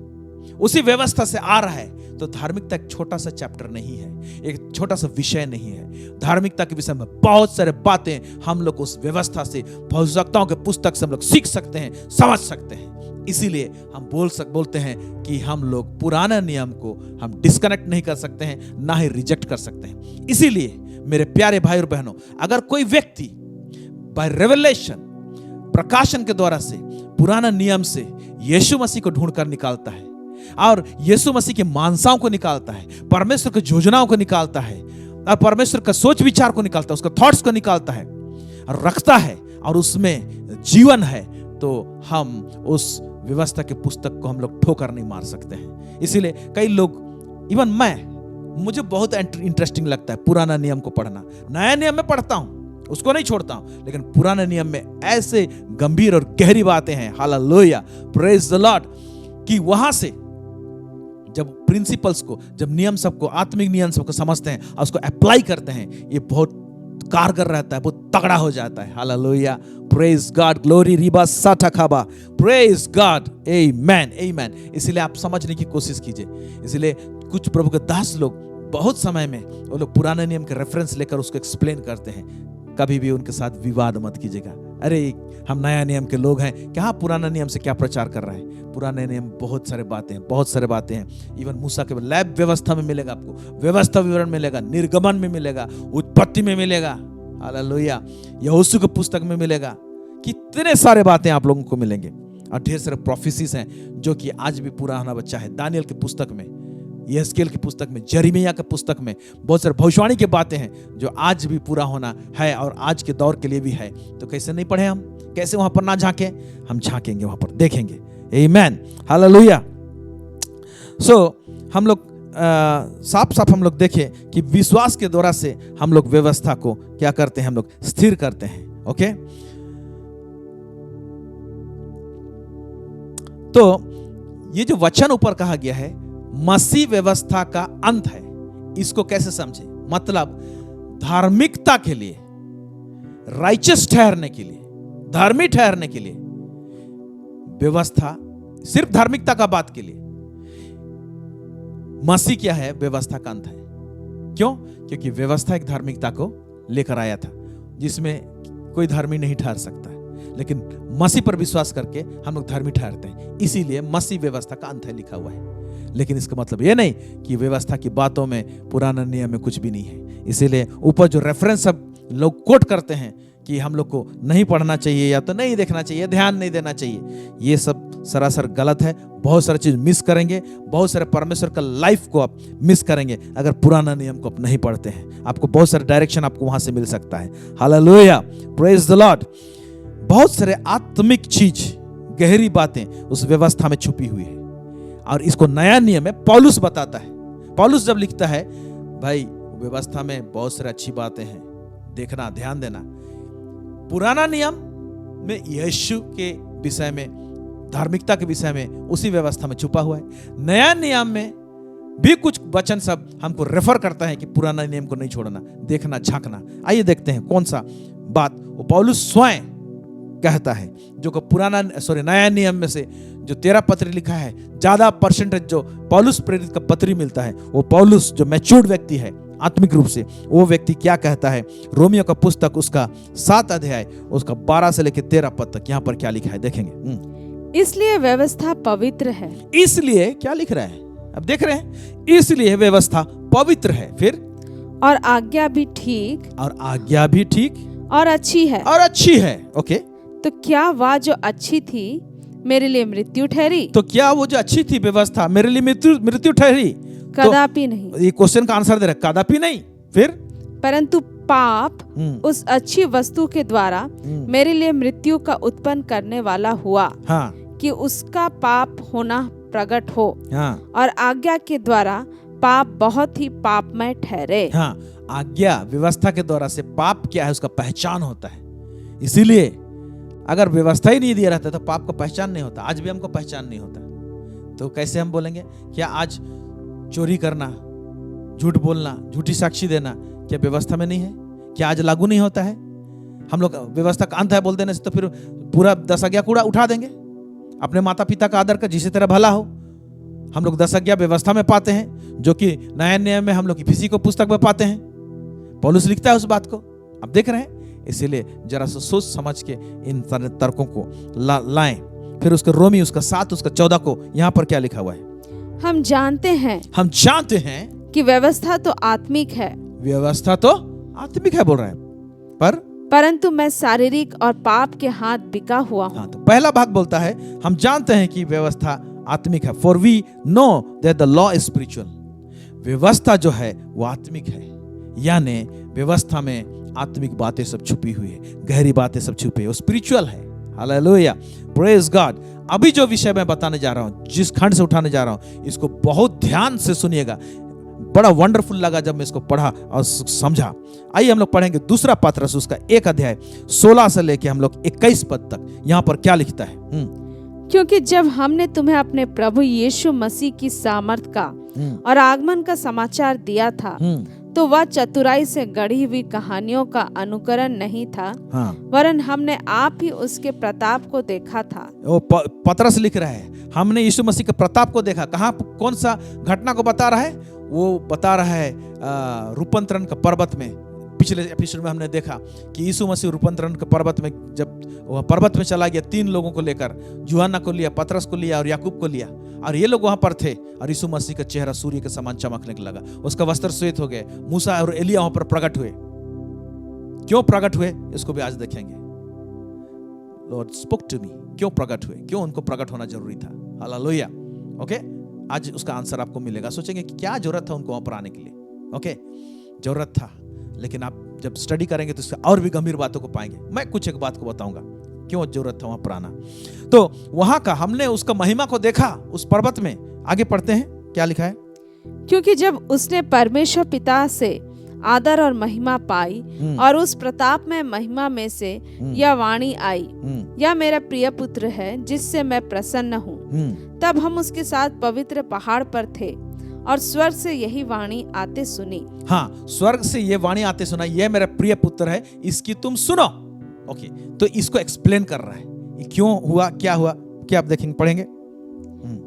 उसी व्यवस्था से आ रहा है, तो धार्मिकता एक छोटा सा चैप्टर नहीं है, एक छोटा सा विषय नहीं है। धार्मिकता के विषय में बहुत सारे बातें हम लोग उस व्यवस्था से, भविष्यवक्ताओं के पुस्तक से हम लोग सीख सकते हैं, समझ सकते हैं। इसीलिए हम बोलते हैं कि हम लोग पुराना नियम को हम डिस्कनेक्ट नहीं कर सकते हैं, ना ही रिजेक्ट कर सकते हैं। इसीलिए मेरे प्यारे भाई और बहनों, अगर कोई व्यक्ति बाय रेवलेशन, प्रकाशन के द्वारा से, पुराना नियम से यीशु मसीह को ढूंढ कर निकालता है और यीशु मसीह के मानसाओं को निकालता है, परमेश्वर की योजनाओं को निकालता है और परमेश्वर का सोच विचार को निकालता है, उसका थॉट्स को निकालता है और रखता है, और उसमें जीवन है, तो हम उस व्यवस्था के पुस्तक को हम लोग ठोकर नहीं मार सकते हैं। इसीलिए कई लोग, इवन मुझे बहुत इंटरेस्टिंग लगता है पुराना नियम को पढ़ना। नया नियम में पढ़ता हूं, उसको नहीं छोड़ता हूं, लेकिन पुराने नियम में ऐसे गंभीर और गहरी बातें हैं। Hallelujah, praise the Lord. कि वहां से जब प्रिंसिपल्स को, जब नियम सबको, आत्मिक नियम सबको समझते हैं और उसको अप्लाई करते हैं, ये बहुत कारगर रहता है, बहुत तगड़ा हो जाता है। Hallelujah, praise God, glory Riba साटा खाबा, प्रेज गॉड, आमेन आमेन। इसलिए आप समझने की कोशिश कीजिए। इसलिए कुछ प्रभु के दास लोग बहुत समय में वो लोग पुराने नियम के रेफरेंस लेकर उसको एक्सप्लेन करते हैं। कभी भी उनके साथ विवाद मत कीजिएगा। अरे हम नया नियम के लोग हैं, क्या पुराना नियम से क्या प्रचार कर रहे हैं? पुराने नियम बहुत सारे बातें हैं। इवन मूसा के लैब व्यवस्था में मिलेगा, आपको व्यवस्था विवरण मिलेगा, निर्गमन में मिलेगा, उत्पत्ति में मिलेगा, हालेलुया, यहोशू की पुस्तक में मिलेगा। कितने सारे बातें आप लोगों को मिलेंगे। और ढेर सारे प्रोफेसीज हैं जो कि आज भी पूरा होना बच्चा है। दानियल की पुस्तक में, यहेजकेल की पुस्तक में, यिर्मयाह की पुस्तक में बहुत सारे भविष्यवाणी की बातें हैं जो आज भी पूरा होना है और आज के दौर के लिए भी है। तो कैसे नहीं पढ़े हम? कैसे वहां पर ना झांकें? हम झांकेंगे, वहां पर देखेंगे। आमेन, हालेलुया। सो हम लोग साफ हम लोग देखें कि विश्वास के द्वारा से हम लोग व्यवस्था को क्या करते हैं? हम लोग स्थिर करते हैं। ओके, तो ये जो वचन ऊपर कहा गया है, मसीह व्यवस्था का अंत है, इसको कैसे समझे? मतलब धार्मिकता के लिए, राइचस ठहरने के लिए, धार्मिक ठहरने के लिए व्यवस्था, सिर्फ धार्मिकता का बात के लिए मसीह क्या है? व्यवस्था का अंत है। क्यों? क्योंकि व्यवस्था एक धार्मिकता को लेकर आया था जिसमें कोई धर्मी नहीं ठहर सकता है, लेकिन मसीह पर विश्वास करके हम लोग धर्मी ठहरते हैं। इसीलिए मसीह व्यवस्था का अंत है लिखा हुआ है। लेकिन इसका मतलब यह नहीं कि व्यवस्था की बातों में, पुराना नियम में कुछ भी नहीं है। इसीलिए ऊपर जो रेफरेंस सब लोग कोट करते हैं कि हम लोग को नहीं पढ़ना चाहिए या तो नहीं देखना चाहिए, ध्यान नहीं देना चाहिए, ये सब सरासर गलत है। बहुत सारी चीज मिस करेंगे, बहुत सारे परमेश्वर का लाइफ को आप मिस करेंगे अगर पुराना नियम को आप नहीं पढ़ते हैं। आपको बहुत सारे डायरेक्शन आपको वहां से मिल सकता है। Hallelujah, praise the Lord. बहुत सारे आत्मिक चीज, गहरी बातें उस व्यवस्था में छुपी हुई है और इसको नया नियम में पौलुस बताता है। पौलुस जब लिखता है, भाई व्यवस्था में बहुत सारी अच्छी बातें हैं, देखना, ध्यान देना। पुराना नियम में यीशु के विषय में, धार्मिकता के विषय में उसी व्यवस्था में छुपा हुआ है। नया नियम में भी कुछ वचन सब हमको रेफर करता है कि पुराना नियम को नहीं छोड़ना, देखना, झांकना। आइए देखते हैं कौन सा बात वो पौलुस स्वयं कहता है, जो को नया नियम में से जो 13 पत्री लिखा है, ज्यादा परसेंटेज जो पौलुस प्रेरित का पत्री मिलता है, वो पौलुस जो मैच्योर्ड व्यक्ति है आत्मिक रूप से, वो व्यक्ति क्या कहता है? रोमियो का पुस्तक उसका 7 अध्याय उसका 12 से लेकर 13 पद तक यहाँ पर क्या लिखा है देखेंगे। इसलिए व्यवस्था पवित्र है। इसलिए क्या लिख रहा है? अब देख रहे हैं, इसलिए व्यवस्था पवित्र है। फिर और आज्ञा भी ठीक, और आज्ञा भी ठीक और अच्छी है। और अच्छी है। ओके, तो क्या वह जो अच्छी थी मेरे लिए मृत्यु ठहरी? तो क्या वो जो अच्छी थी व्यवस्था मेरे लिए मृत्यु ठहरी? कदापि नहीं। ये क्वेश्चन का आंसर दे रहा है, कदापि नहीं। फिर परंतु पाप उस अच्छी वस्तु के द्वारा मेरे लिए मृत्यु का उत्पन्न करने वाला हुआ, हाँ, कि उसका पाप होना प्रकट हो, हाँ, और आज्ञा के द्वारा पाप बहुत ही पापमय ठहरे। हाँ, आज्ञा व्यवस्था के द्वारा से पाप क्या है उसका पहचान होता है। इसीलिए अगर व्यवस्था ही नहीं दिया रहता तो पाप का पहचान नहीं होता। आज भी हमको पहचान नहीं होता, तो कैसे हम बोलेंगे? क्या आज चोरी करना, झूठ बोलना, झूठी साक्षी देना क्या व्यवस्था में नहीं है? क्या आज लागू नहीं होता है? हम लोग व्यवस्था का अंत है बोल देने से तो फिर पूरा 10 आज्ञा कूड़ा उठा देंगे। अपने माता पिता का आदर कर, जिसे तेरा भला हो। हम लोग 10 आज्ञा व्यवस्था में पाते हैं, जो कि नया नियम में हम लोग इफिसी को पुस्तक में पाते हैं। पौलुस लिखता है उस बात को, आप देख रहे हैं। इसीलिए जरा सा सोच समझ के इन तर्कों को लाएं। फिर उसका रोमी उसका 7 उसका 14 को यहाँ पर क्या लिखा हुआ है? हम जानते हैं कि व्यवस्था तो आत्मिक है, व्यवस्था तो आत्मिक है बोल रहे हैं, परंतु मैं शारीरिक और पाप के हाथ बिका हुआ हूँ। हाँ, तो पहला भाग बोलता है हम जानते हैं कि व्यवस्था आत्मिक है। For we know that the law is spiritual. व्यवस्था जो है वो आत्मिक है, यानी व्यवस्था में आत्मिक बातें सब छुपी हुई है, गहरी बातें सब छुपी है, वो स्पिरिचुअल है। Hallelujah, praise God. अभी जो विषय मैं बताने जा रहा हूं, जिस खंड से उठाने जा रहा हूं, इसको बहुत ध्यान से सुनिएगा। बड़ा वंडरफुल लगा जब मैं इसको पढ़ा और समझा। आइए हम लोग पढ़ेंगे दूसरा पत्रस उसका 1 अध्याय 16 से लेके हम लोग 21 पद तक। यहां पर क्या लिखता है? क्योंकि जब हमने तुम्हें अपने प्रभु यीशु मसीह की सामर्थ का और आगमन का समाचार दिया था, तो वह चतुराई से गढ़ी हुई कहानियों का अनुकरण नहीं था, वरन हमने आप ही उसके प्रताप को देखा था। वो पतरस लिख रहा है, हमने यीशु मसीह के प्रताप को देखा। कहाँ, कौन सा घटना को बता रहा है? वो बता रहा है रूपांतरण का पर्वत में। पिछले एपिसोड में हमने देखा कि यीशु मसीह रूपांतरण के पर्वत में, जब वह पर्वत में चला गया, 3 लोगों को लेकर, यूहन्ना को लिया, पतरस को लिया और याकूब को लिया, और ये लोग वहां पर थे, और यीशु मसीह का चेहरा सूर्य के समान चमकने लगा, उसका वस्त्र श्वेत हो गए। मूसा और एलिया वहां पर प्रकट हुए। क्यों प्रकट हुए, इसको भी आज देखेंगे। लॉर्ड स्पोक टू मी, क्यों प्रकट हुए, क्यों उनको प्रकट होना जरूरी था। हालेलुया। ओके, आज उसका आंसर आपको मिलेगा। सोचेंगे कि क्या जरूरत था उनको वहां पर आने के लिए। ओके, जरूरत था, लेकिन आप जब स्टडी करेंगे तो इससे और भी गंभीर बातों को पाएंगे। मैं कुछ एक बात को बताऊंगा क्यों जरूरत था वहां पर आना। तो वहां का हमने उसका महिमा को देखा उस पर्वत में। आगे पढ़ते हैं, क्या लिखा है? क्योंकि जब उसने परमेश्वर पिता से आदर और महिमा पाई और उस प्रताप में महिमा में से यह वाणी आई, यह मेरा प्रिय पुत्र है जिससे मैं प्रसन्न हूँ, तब हम उसके साथ पवित्र पहाड़ पर थे और स्वर्ग से यही वाणी आते सुनी। हाँ, स्वर्ग से ये वाणी आते सुना, यह मेरा प्रिय पुत्र है, इसकी तुम सुनो। ओके, तो इसको एक्सप्लेन कर रहा है, ये क्यों हुआ, क्या हुआ, क्या आप देखेंगे, पढ़ेंगे।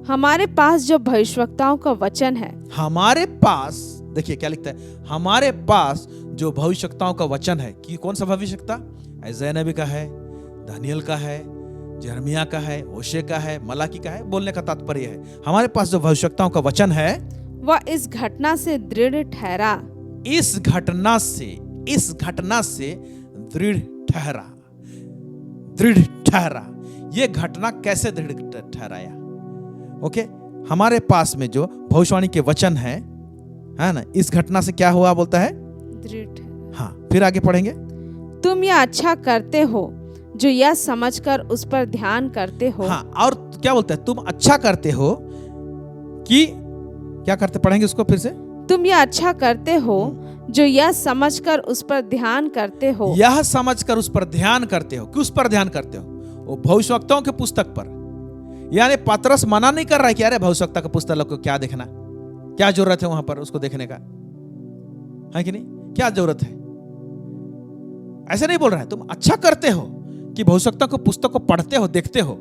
हमारे पास जो भविष्यवक्ताओं का वचन है, हमारे पास, देखिए क्या लिखता है, हमारे पास जो भविष्यवक्ताओं का वचन है। कि कौन सा भविष्यवक्ता? यशायाह नबी का है, दानियल का है, यिर्मयाह का है, होशे का है, मलाकी का है। बोलने का तात्पर्य है हमारे पास जो भविष्यवक्ताओं का वचन है वह इस घटना से दृढ़ ठहरा। इस घटना से दृढ़ ठहरा। ये घटना कैसे दृढ़ ठहराया? ओके, हमारे पास में जो भविष्यवाणी के वचन है ना, इस घटना से क्या हुआ बोलता है? दृढ़। हाँ, फिर आगे पढ़ेंगे। तुम यह अच्छा करते हो जो यह समझकर उस पर ध्यान करते हो। हाँ, और क्या बोलता है? तुम अच्छा करते हो कि क्या करते? पढ़ेंगे उसको फिर से। तुम यह अच्छा करते हो जो यह समझकर उस पर ध्यान करते हो। यह समझकर उस पर ध्यान करते हो। किस पर ध्यान करते हो? वो भविष्यवक्ताओं के पुस्तक पर। यानी पतरस मना नहीं कर रहा है कि अरे भविष्यवक्ता का पुस्तक को क्या देखना, क्या जरूरत है वहां पर उसको देखने का, है कि नहीं? क्या जरूरत है? ऐसे नहीं बोल रहा है। तुम अच्छा करते हो कि भविष्यवक्ता को पुस्तक को पढ़ते हो, देखते हो।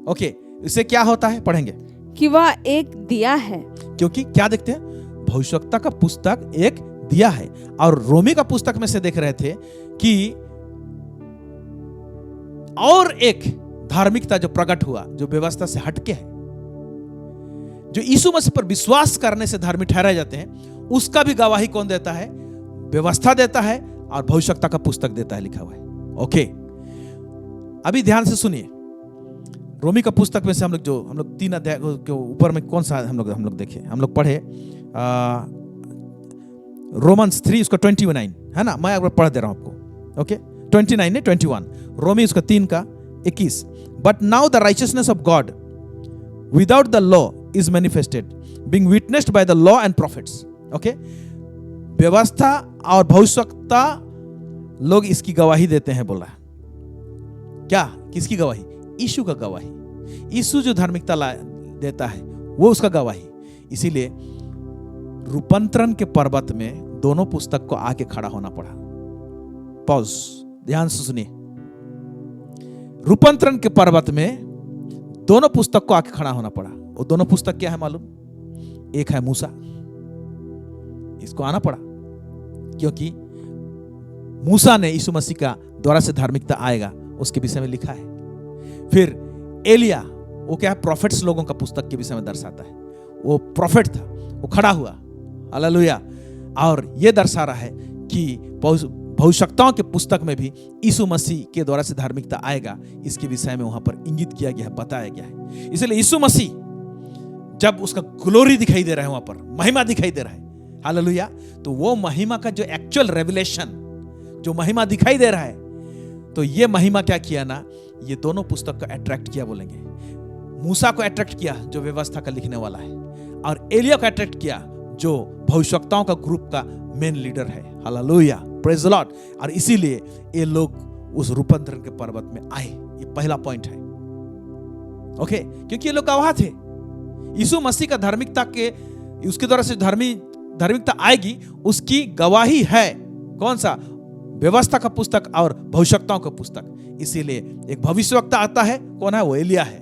ओके, इससे क्या होता है? पढ़ेंगे कि वह एक दिया है। क्योंकि क्या देखते हैं? भविष्यवक्ता का पुस्तक एक दिया है। और रोमी का पुस्तक में से देख रहे थे कि और एक धार्मिकता जो प्रकट हुआ, जो व्यवस्था से हटके है, जो यीशु मसीह पर विश्वास करने से धार्मिक ठहराए जाते हैं, उसका भी गवाही कौन देता है? व्यवस्था देता है और भविष्यवक्ता का पुस्तक देता है, लिखा हुआ है। ओके, अभी ध्यान से सुनिए। रोमी का पुस्तक में से हम लोग 3 अध्याय के ऊपर में कौन सा हम लोग देखे, हम लोग पढ़े रोमन्स 3 उसका 29 है ना। मैं एक बार पढ़ दे रहा हूं आपको। ओके, 29 ने 21, रोमी उसका 3 का 21। But now the righteousness of God without the law is manifested, being witnessed by the law and profits. Okay, व्यवस्था और भविष्यवक्ता लोग इसकी गवाही देते हैं, बोला। क्या? किसकी गवाही? यीशु का गवाही। यीशु जो धार्मिकता देता है वो उसका गवाही। इसीलिए रूपांतरण के पर्वत में दोनों पुस्तक को आके खड़ा होना पड़ा। पॉज, ध्यान से सुनिए। रूपांतरण के पर्वत में दोनों पुस्तक को आके खड़ा होना पड़ा। वो दोनों पुस्तक क्या है मालूम? एक है मूसा, इसको आना पड़ा क्योंकि मूसा ने यीशु मसीह का द्वारा से धार्मिकता आएगा उसके विषय में लिखा है। फिर एलिया, वो क्या है? प्रॉफिट्स लोगों का पुस्तक के विषय में दर्शाता है। वो प्रॉफिट था, वो खड़ा हुआ। हालेलुया। और ये दर्शा रहा है कि भविष्यवक्ताओं के पुस्तक में भी यीशु मसीह के द्वारा से धार्मिकता आएगा, इसके विषय में वहां पर इंगित किया गया है, बताया गया है। इसलिए यीशु मसीह जब उसका ग्लोरी दिखाई दे रहा है, वहां पर महिमा दिखाई दे रहा है, हालेलुया, तो वो महिमा का जो एक्चुअल रेवलेशन, जो महिमा दिखाई दे रहा है, तो ये महिमा क्या किया ना, ये दोनों पुस्तक को अट्रैक्ट किया। बोलेंगे मूसा को अट्रैक्ट किया जो व्यवस्था का लिखने वाला है, और एलिया को अट्रैक्ट किया जो भविष्यवक्ताओं का ग्रुप का मेन लीडर है। Hallelujah, praise the Lord. और इसीलिए ये लोग उस रूपांतरण के पर्वत में आए। ये पहला पॉइंट है। ओके, क्योंकि ये लोग गवाह थे। यीशु मसीह का धार्मिकता के उसके द्वारा से धार्मिकता आएगी, उसकी गवाही है कौन सा? व्यवस्था का पुस्तक और भविष्यवक्ताओं का पुस्तक। इसीलिए एक भविष्यवक्ता आता है, कौन है? वो एलिया है।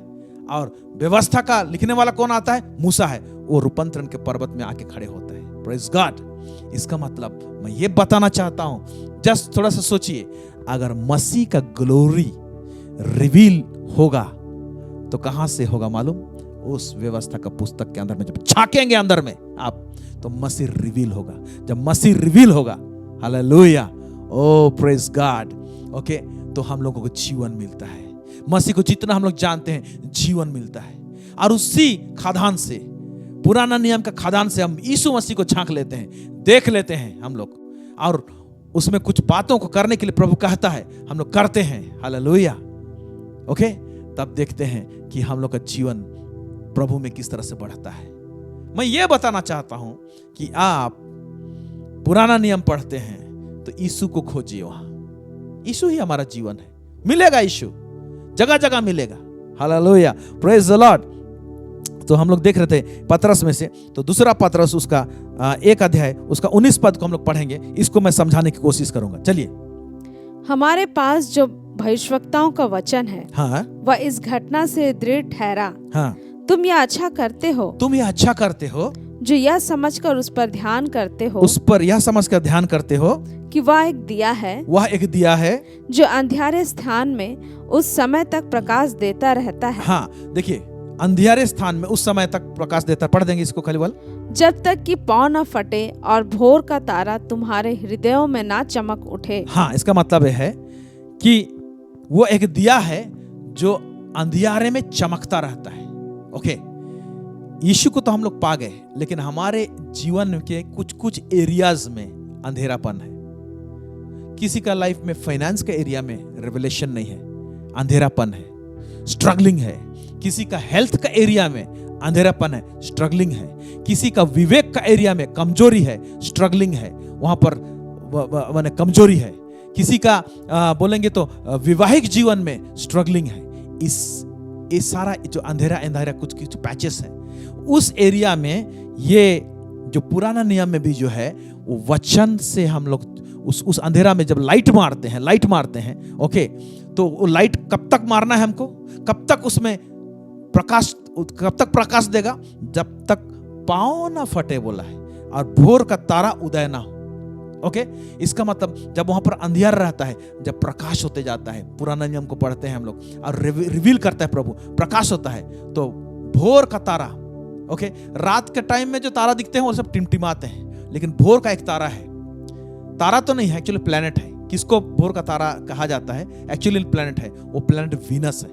और व्यवस्था का लिखने वाला कौन आता है? मूसा है। वो रूपांतरण के पर्वत में आके खड़े होता है। Praise God. इसका मतलब मैं ये बताना चाहता हूं, जस्ट थोड़ा सा सोचिए, अगर मसीह का ग्लोरी रिवील होगा तो कहां से होगा मालूम? उस व्यवस्था का पुस्तक के अंदर में जब झांकेंगे अंदर में आप, तो मसीह रिवील होगा। जब मसीह रिवील होगा, हालेलुया, ओ प्रेज गॉड, ओके, तो हम लोगों को जीवन मिलता है। मसीह को जितना हम लोग जानते हैं, जीवन मिलता है। और उसी खादान से, पुराना नियम का खादान से हम यीशु मसीह को झांक लेते हैं, देख लेते हैं हम लोग, और उसमें कुछ बातों को करने के लिए प्रभु कहता है, हम लोग करते हैं। हालेलुया, ओके, तब देखते हैं कि हम लोग का जीवन प्रभु में किस तरह से बढ़ता है। मैं ये बताना चाहता हूं कि आप पुराना नियम पढ़ते हैं तो यीशु को खोजिए। वहां यीशु ही हमारा जीवन है। मिलेगा यीशु, जगह जगह मिलेगा। Hallelujah, praise the Lord. तो हम लोग देख रहे थे पतरस में से, तो दूसरा पतरस उसका 1 अध्याय उसका 19 पद को हम लोग पढ़ेंगे। इसको मैं समझाने की कोशिश करूंगा। चलिए। हमारे पास जो भविष्यवक्ताओं का वचन है, हाँ, वह इस घटना से दृढ़ ठहरा। हाँ, तुम यह अच्छा करते हो, तुम यह अच्छा करते हो, जो यह समझकर उस पर ध्यान करते हो, उस पर यह समझ कर ध्यान करते हो कि वह एक दिया है, वह एक दिया है जो अंधियारे स्थान में उस समय तक प्रकाश देता रहता है। हाँ, देखिए, अंधियारे स्थान में उस समय तक प्रकाश देता। पढ़ देंगे इसको खाली वाल। जब तक कि पाँव न फटे और भोर का तारा तुम्हारे हृदयों में ना चमक उठे। हाँ, इसका मतलब है कि वो एक दिया है जो अंधियारे में चमकता रहता है। ओके, यीशु को तो हम लोग पा गए, लेकिन हमारे जीवन के कुछ कुछ एरियाज में अंधेरापन है। किसी का लाइफ में फाइनेंस के एरिया में रेवलेशन नहीं है, अंधेरापन है, स्ट्रगलिंग है। किसी का हेल्थ का एरिया में अंधेरापन है, स्ट्रगलिंग है। किसी का विवेक का एरिया में कमजोरी है, स्ट्रगलिंग है, वहां पर माने कमजोरी है। किसी का बोलेंगे तो वैवाहिक जीवन में स्ट्रगलिंग है। इस सारा जो अंधेरा कुछ कुछ पैचेस है, उस एरिया में ये जो पुराना नियम में भी जो है, वो वचन से हम लोग उस अंधेरा में जब लाइट मारते हैं, ओके, तो वो लाइट कब तक मारना है हमको? कब तक उसमें प्रकाश देगा? जब तक पाँव ना फटे, बोला है, और भोर का तारा उदय ना हो। ओके, इसका मतलब जब वहां पर अंधियार रहता है, जब प्रकाश होते जाता है, पुराना नियम को पढ़ते हैं हम लोग और रिवील करता है प्रभु, प्रकाश होता है, तो भोर का तारा, ओके, रात के टाइम में जो तारा दिखते हैं वो सब टिमटिमाते हैं, लेकिन भोर का एक तारा है। तारा तो नहीं है, एक्चुअली प्लेनेट है। किसको भोर का तारा कहा जाता है? एक्चुअली प्लेनेट है, वो प्लेनेट वीनस है।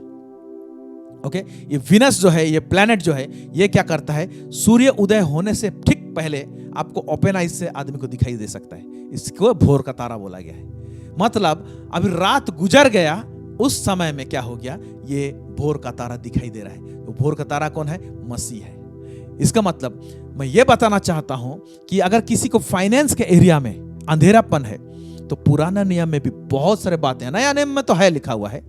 ओके, ये वीनस जो है, ये प्लेनेट जो है, ये क्या करता है? सूर्य उदय होने से ठीक पहले आपको ओपन आइज से आदमी को दिखाई दे सकता है। इसको भोर का तारा बोला गया है। मतलब अभी रात गुजर गया, उस समय में क्या हो गया? ये भोर का तारा दिखाई दे रहा है। तो भोर का तारा कौन है? मसीह है। इसका मतलब मैं ये बताना चाहता हूं कि अगर किसी को फाइनेंस के एरिया में अंधेरापन है, तो पुराना नियम में भी बहुत सारे बातें हैं। नया नियम में तो है, लिखा हुआ है।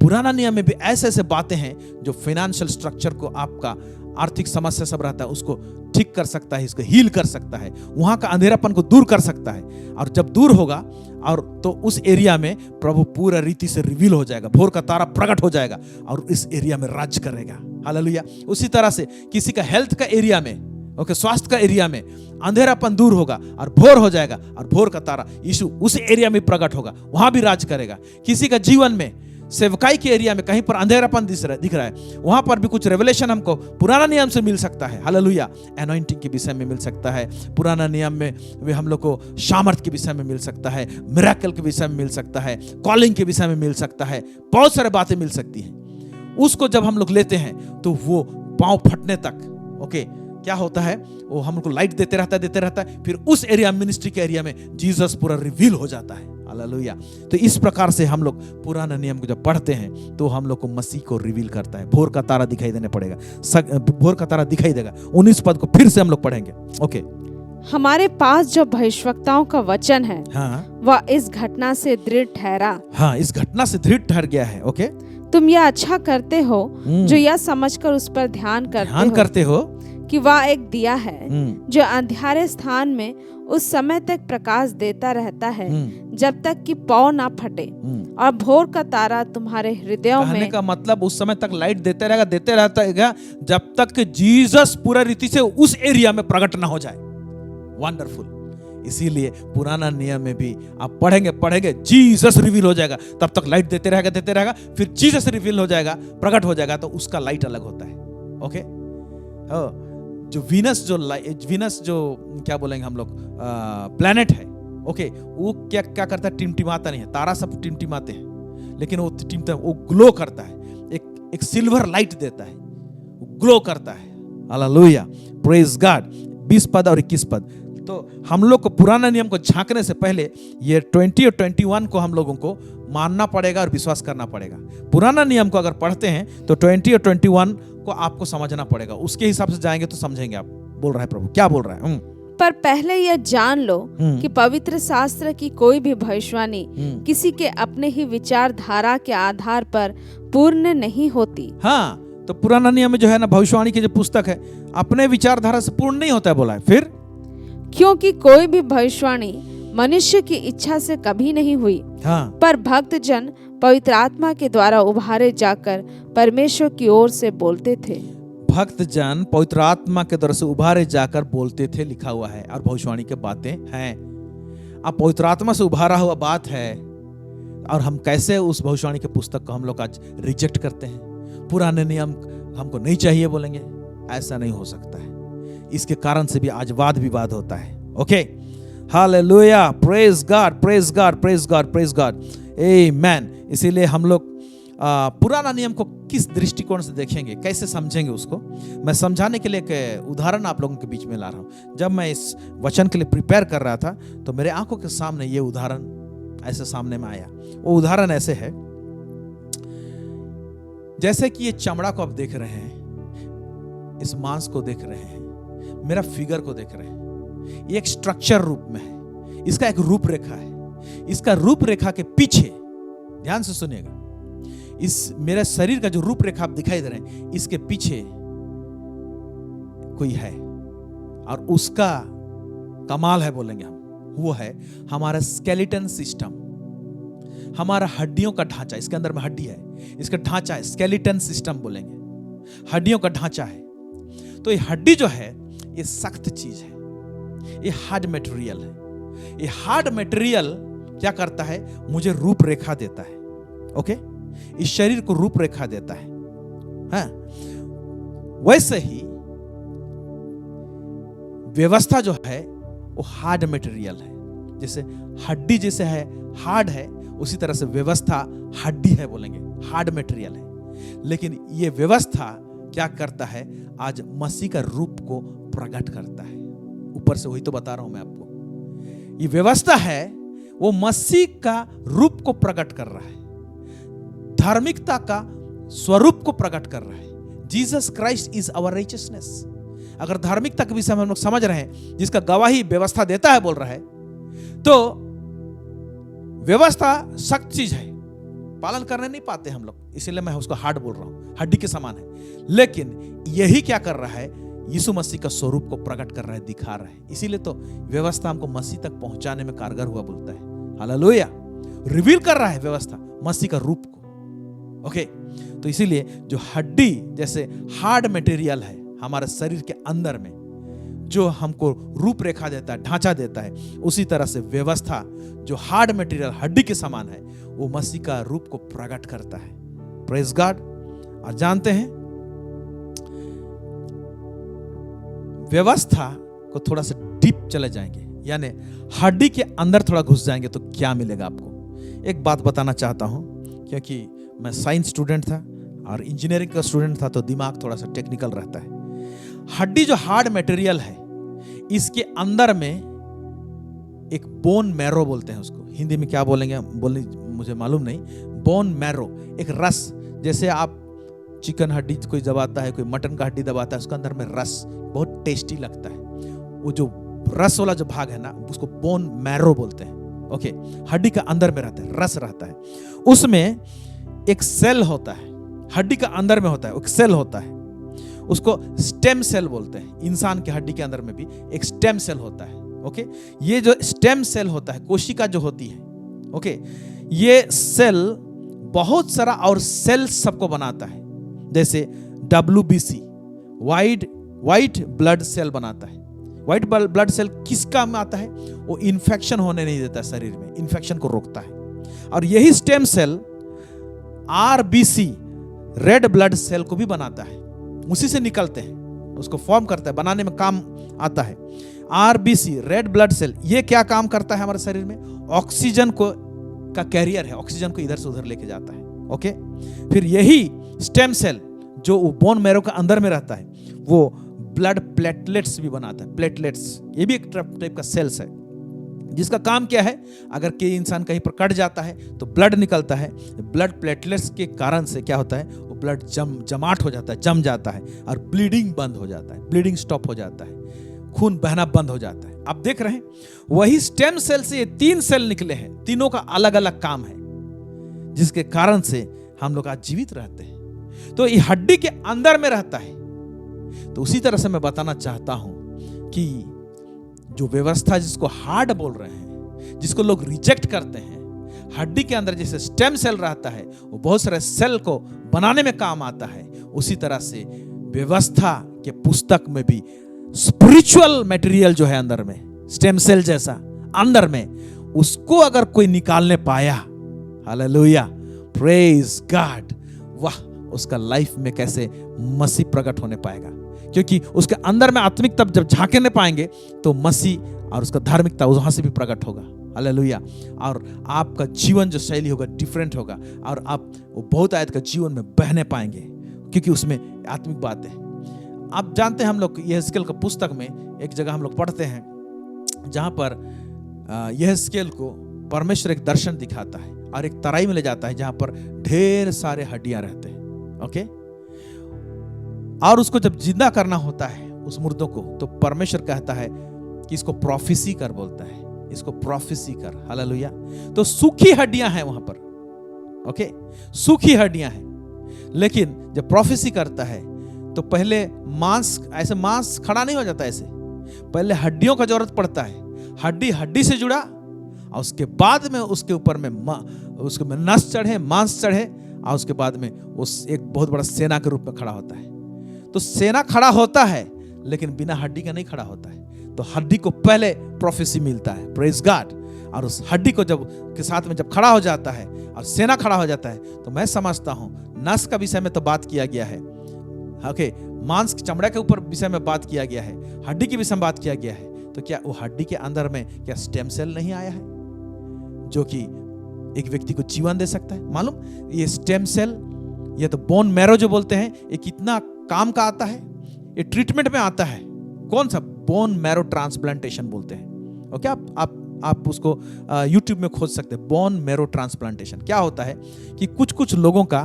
पुराना नियम में भी ऐसे ऐसे बातें हैं जो फाइनेंशियल स्ट्रक्चर को, आपका आर्थिक समस्या सब रहता है, उसको ठीक कर सकता है, इसको हील कर सकता है, वहां का अंधेरापन को दूर कर सकता है। और जब दूर होगा और तो उस एरिया में प्रभु पूरा रीति से रिवील हो जाएगा, भोर का तारा प्रकट हो जाएगा और इस एरिया में राज्य करेगा। हालेलुया। उसी तरह से किसी का हेल्थ का एरिया में, ओके, स्वास्थ्य का एरिया में अंधेरापन दूर होगा और भोर हो जाएगा, और भोर का तारा यीशु उस एरिया में प्रकट होगा, वहां भी राज करेगा। किसी का जीवन में सेवकाई के एरिया में कहीं पर अंधेरापन दिख रहा है, वहां पर भी कुछ रेवलेशन हमको पुराना नियम से मिल सकता है। हालेलुया। एनॉइंटिंग के विषय में मिल सकता है, पुराना नियम में वे हम लोग को सामर्थ के विषय में मिल सकता है, मिरेकल के विषय में मिल सकता है, कॉलिंग के विषय में मिल सकता है, बहुत सारे बातें मिल सकती हैं। उसको जब हम लोग लेते हैं तो वो पांव फटने तक, ओके, क्या होता है? वो हमको लाइट देते रहता है, फिर उस एरिया, मिनिस्ट्री के एरिया में जीसस पूरा रिवील हो जाता है। हालेलुया। तो इस प्रकार से हम लोग पुराना नियम को जब पढ़ते हैं तो हम लोग को मसीह को रिवील करता है। भोर का तारा दिखाई देने पड़ेगा, भोर का तारा दिखाई देगा। 19 पद को फिर से हम लोग पढ़ेंगे। ओके, हमारे पास जो भविष्यवक्ताओं का वचन है, हाँ, वह इस घटना से दृढ़ ठहरा। हाँ, इस घटना से दृढ़ ठहर गया है। ओके, तुम यह अच्छा करते हो जो यह समझकर उस पर ध्यान करते हो कि वह एक दिया है जो अंधेरे स्थान में उस समय तक प्रकाश देता रहता है जब तक कि पौ ना फटे और भोर का तारा तुम्हारे हृदयों में। कहने का मतलब उस समय तक लाइट देते रहता है जब तक कि जीसस पूरा रीति से उस एरिया में प्रकट ना हो जाए। वंडरफुल। इसीलिए पुराना नियम में भी आप पढ़ेंगे जीसस रिवील हो जाएगा, तब तक लाइट देते रहेगा, फिर जीसस रिवील हो जाएगा, प्रकट हो जाएगा, तो उसका लाइट अलग होता है। ओके, जो वीनस जो क्या बोलेंगे हम लोग, प्लैनेट है, ओके, वो क्या करता है, टिमटिमाता नहीं है। तारा सब टिमटिमाते हैं, लेकिन वो ग्लो करता है, एक सिल्वर लाइट देता है, वो ग्लो करता है। Hallelujah, praise God. 20 पद और 21 पद। तो हम लोग को पुराना नियम को झांकने से पहले ये 20 और 21 को हम लोगों को मानना पड़ेगा और विश्वास करना पड़ेगा। पुराना नियम को अगर पढ़ते हैं तो 20 और 21 को आपको समझना पड़ेगा, उसके हिसाब से जाएंगे तो समझेंगे। आप बोल रहा है प्रभु, क्या बोल रहा है? पर पहले यह जान लो कि पवित्र शास्त्र की कोई भी भविष्यवाणी किसी के अपने ही विचारधारा के आधार पर पूर्ण नहीं होती। हाँ, तो पुराना नियम में जो है ना, भविष्यवाणी की जो पुस्तक है, अपने विचारधारा से पूर्ण नहीं होता है, बोला है। फिर क्योंकि कोई भी भविष्यवाणी मनुष्य की इच्छा से कभी नहीं हुई, हाँ, पर भक्त जन पवित्र आत्मा के द्वारा उभारे जाकर परमेश्वर की ओर से बोलते थे। भक्त जन पवित्र आत्मा के द्वारा से उभारे जाकर बोलते थे, लिखा हुआ है, और भविष्यवाणी की बातें हैं। अब पवित्र आत्मा से उभारा हुआ बात है, और हम कैसे उस भविष्यवाणी के पुस्तक को हम लोग आज रिजेक्ट करते हैं, पुराने नियम हमको नहीं चाहिए बोलेंगे? ऐसा नहीं हो सकता है। इसके कारण से भी आज वाद विवाद होता है। Okay, hallelujah, praise God, praise God, praise God, praise God, amen. इसीलिए हम लोग पुराना नियम को किस दृष्टिकोण से देखेंगे, कैसे समझेंगे उसको, मैं समझाने के लिए एक उदाहरण आप लोगों के बीच में ला रहा हूं। जब मैं इस वचन के लिए प्रिपेयर कर रहा था तो मेरे आंखों के सामने ये उदाहरण ऐसे सामने में आया। वो उदाहरण ऐसे है, जैसे कि ये चमड़ा को आप देख रहे हैं, इस मांस को देख रहे हैं, मेरा फिगर को देख रहे हैं, ये एक स्ट्रक्चर रूप में है, इसका एक रूपरेखा है। इसका रूपरेखा के पीछे, ध्यान से सुनिएगा, इस मेरे शरीर का जो रूपरेखा आप दिखाई दे रहे हैं, इसके पीछे कोई है, और उसका कमाल है बोलेंगे हम, वो है हमारा स्केलेटन सिस्टम, हमारा हड्डियों का ढांचा। इसके अंदर में हड्डी है, इसका ढांचा है, स्केलेटन सिस्टम बोलेंगे, हड्डियों का ढांचा है। तो ये हड्डी जो है, ये सख्त चीज है, ये हार्ड मटेरियल है। ये हार्ड मटेरियल क्या करता है, मुझे रूपरेखा देता है। ओके, इस शरीर को रूपरेखा देता है। हाँ, वैसे ही व्यवस्था जो है वो हार्ड मटेरियल है। जैसे हड्डी जैसे है, हार्ड है, उसी तरह से व्यवस्था हड्डी है बोलेंगे, हार्ड मटेरियल है। लेकिन ये व्यवस्था क्या करता है, आज मसीह का रूप को प्रकट करता है। ऊपर से वही तो बता रहा हूं मैं आपको। ये व्यवस्था है, वो मसीह का रूप को प्रकट कर रहा है, धार्मिकता का स्वरूप को प्रकट कर रहा है। Jesus Christ is our righteousness. अगर धार्मिकता के विषय में हम लोग समझ रहे हैं, जिसका गवाही व्यवस्था देता है बोल रहा है, तो व्यवस्था सख्त चीज है, पालन करने नहीं पाते हम लोग, इसीलिए मैं उसको हार्ड बोल रहा हूं, हड्डी के समान है। लेकिन यही क्या कर रहा है, यीशु मसीह का स्वरूप को प्रकट कर रहा है, दिखा रहा है। इसीलिए तो व्यवस्था हमको मसीह तक पहुंचाने में कारगर हुआ बोलता है। हालेलुया, रिवील कर रहा है व्यवस्था मसीह का रूप को। ओके, तो इसीलिए जो हड्डी जैसे हार्ड मटेरियल है हमारे शरीर के अंदर में, जो हमको रूपरेखा देता है, ढांचा देता है, उसी तरह से व्यवस्था जो हार्ड मटेरियल हड्डी के समान है, वो मसीह का रूप को प्रकट करता है। Praise God. और जानते हैं, व्यवस्था को थोड़ा सा डीप चले जाएंगे, यानी हड्डी के अंदर थोड़ा घुस जाएंगे तो क्या मिलेगा आपको। एक बात बताना चाहता हूं, क्योंकि मैं साइंस स्टूडेंट था और इंजीनियरिंग का स्टूडेंट था, तो दिमाग थोड़ा सा टेक्निकल रहता है। हड्डी जो हार्ड मटेरियल है, इसके अंदर में एक बोन मैरो बोलते हैं उसको, हिंदी में क्या बोलेंगे मुझे मालूम नहीं। बोन मैरो, एक रस, जैसे आप चिकन हड्डी कोई दबाता है, कोई मटन का हड्डी दबाता है, उसके अंदर में रस बहुत टेस्टी लगता है। वो जो रस वाला जो भाग है ना, उसको बोन मैरो बोलते हैं। ओके, हड्डी का अंदर में रहता है, रस रहता है। उसमें एक सेल होता है, हड्डी का अंदर में होता है, एक सेल होता है, उसको स्टेम सेल बोलते हैं। इंसान के हड्डी के अंदर में भी एक स्टेम सेल होता है। ओके, ये जो स्टेम सेल होता है, कोशिका जो होती है, ओके, ये सेल बहुत सारा और सेल सबको बनाता है। जैसे WBC, व्हाइट ब्लड सेल बनाता है। व्हाइट ब्लड सेल किस काम में आता है? वो इन्फेक्शन होने नहीं देता शरीर में, इन्फेक्शन को रोकता है। और यही stem cell RBC, red blood cell को भी बनाता है। उसी से निकलते हैं, उसको फॉर्म करता है, बनाने में काम आता है। RBC, रेड ब्लड सेल, ये क्या काम करता है हमारे शरीर में? ऑक्सीजन को का कैरियर है, ऑक्सीजन को इधर से उधर लेके जाता है। ओके, फिर यही स्टेम सेल जो बोन मैरो का अंदर में रहता है, वो ब्लड प्लेटलेट्स भी बनाता है। प्लेटलेट्स, ये भी एक टाइप का सेल्स है, जिसका काम क्या है? अगर कोई इंसान कहीं पर कट जाता है तो ब्लड निकलता है। ब्लड प्लेटलेट्स के कारण से क्या होता है? वो ब्लड जमाट हो जाता है, जम जाता है, और ब्लीडिंग बंद हो जाता है, ब्लीडिंग स्टॉप हो जाता है, खून बहना बंद हो जाता है। आप देख रहे हैं, वही स्टेम सेल से ये 3 सेल निकले हैं, तीनों का अलग अलग काम है, जिसके कारण से हम लोग आज जीवित रहते हैं। तो ये हड्डी के अंदर में रहता है। तो उसी तरह से मैं बताना चाहता हूं कि जो व्यवस्था जिसको हार्ट बोल रहे हैं, जिसको लोग रिजेक्ट करते हैं, हड्डी के अंदर जैसे स्टेम सेल रहता है, वो बहुत सारे सेल को बनाने में काम आता है। उसी तरह से व्यवस्था के पुस्तक में भी स्पिरिचुअल मटेरियल जो है अंदर में, स्टेम सेल जैसा अंदर में, उसको अगर कोई निकालने पाया, हालेलुया, प्रेज गॉड, वाह, उसका लाइफ में कैसे मसीह प्रकट होने पाएगा। क्योंकि उसके अंदर में आत्मिक तब जब झांकने पाएंगे तो मसीह और उसका धार्मिकता वहां से भी प्रकट होगा। हालेलुया। और आपका जीवन जो शैली होगा डिफरेंट होगा, और आप वो बहुत आयत का जीवन में बहने पाएंगे, क्योंकि उसमें आत्मिक बात है। आप जानते हैं, हम लोग यहेजकेल का पुस्तक में एक जगह हम लोग पढ़ते हैं जहां पर यहेजकेल को परमेश्वर एक दर्शन दिखाता है और एक तराई में ले जाता है जहां पर ढेर सारे हड्डियां रहते हैं। ओके, और उसको जब जिंदा करना होता है उस मुर्दों को, तो परमेश्वर कहता है कि इसको प्रोफेसी कर, बोलता है इसको प्रोफेसी कर। हालेलुया। तो सूखी हड्डियां हैं वहां पर, ओके, सूखी हड्डियां हैं। लेकिन जब प्रोफेसी करता है तो पहले मांस, ऐसे मांस खड़ा नहीं हो जाता, ऐसे पहले हड्डियों का जरूरत पड़ता है। हड्डी हड्डी से जुड़ा, और उसके बाद में उसके ऊपर में उसके में नस चढ़े, मांस चढ़े, और उसके बाद में उस एक बहुत बड़ा सेना के रूप में खड़ा होता है। तो सेना खड़ा होता है, लेकिन बिना हड्डी का नहीं खड़ा होता है। तो हड्डी को पहले प्रोफेसी मिलता है, प्रेज गॉड। और उस हड्डी को जब के साथ में जब खड़ा हो जाता है और सेना खड़ा हो जाता है, तो मैं समझता हूं नस का विषय में तो बात किया गया है, ओके, मांस की चमड़ा के ऊपर विषय में बात किया गया है, हड्डी के विषय में बात किया गया है। तो क्या वो हड्डी के अंदर में क्या स्टेम सेल नहीं आया है जो कि एक व्यक्ति को जीवन दे सकता है? मालूम, ये स्टेम सेल, ये तो बोन मैरो जो बोलते हैं, ये कितना काम का आता है। ये ट्रीटमेंट में आता है। कौन सा? बोन मैरो ट्रांसप्लांटेशन बोलते हैं। ओके, आप उसको YouTube में खोज सकते हैं, बोन मैरो ट्रांसप्लांटेशन। क्या होता है कि कुछ लोगों का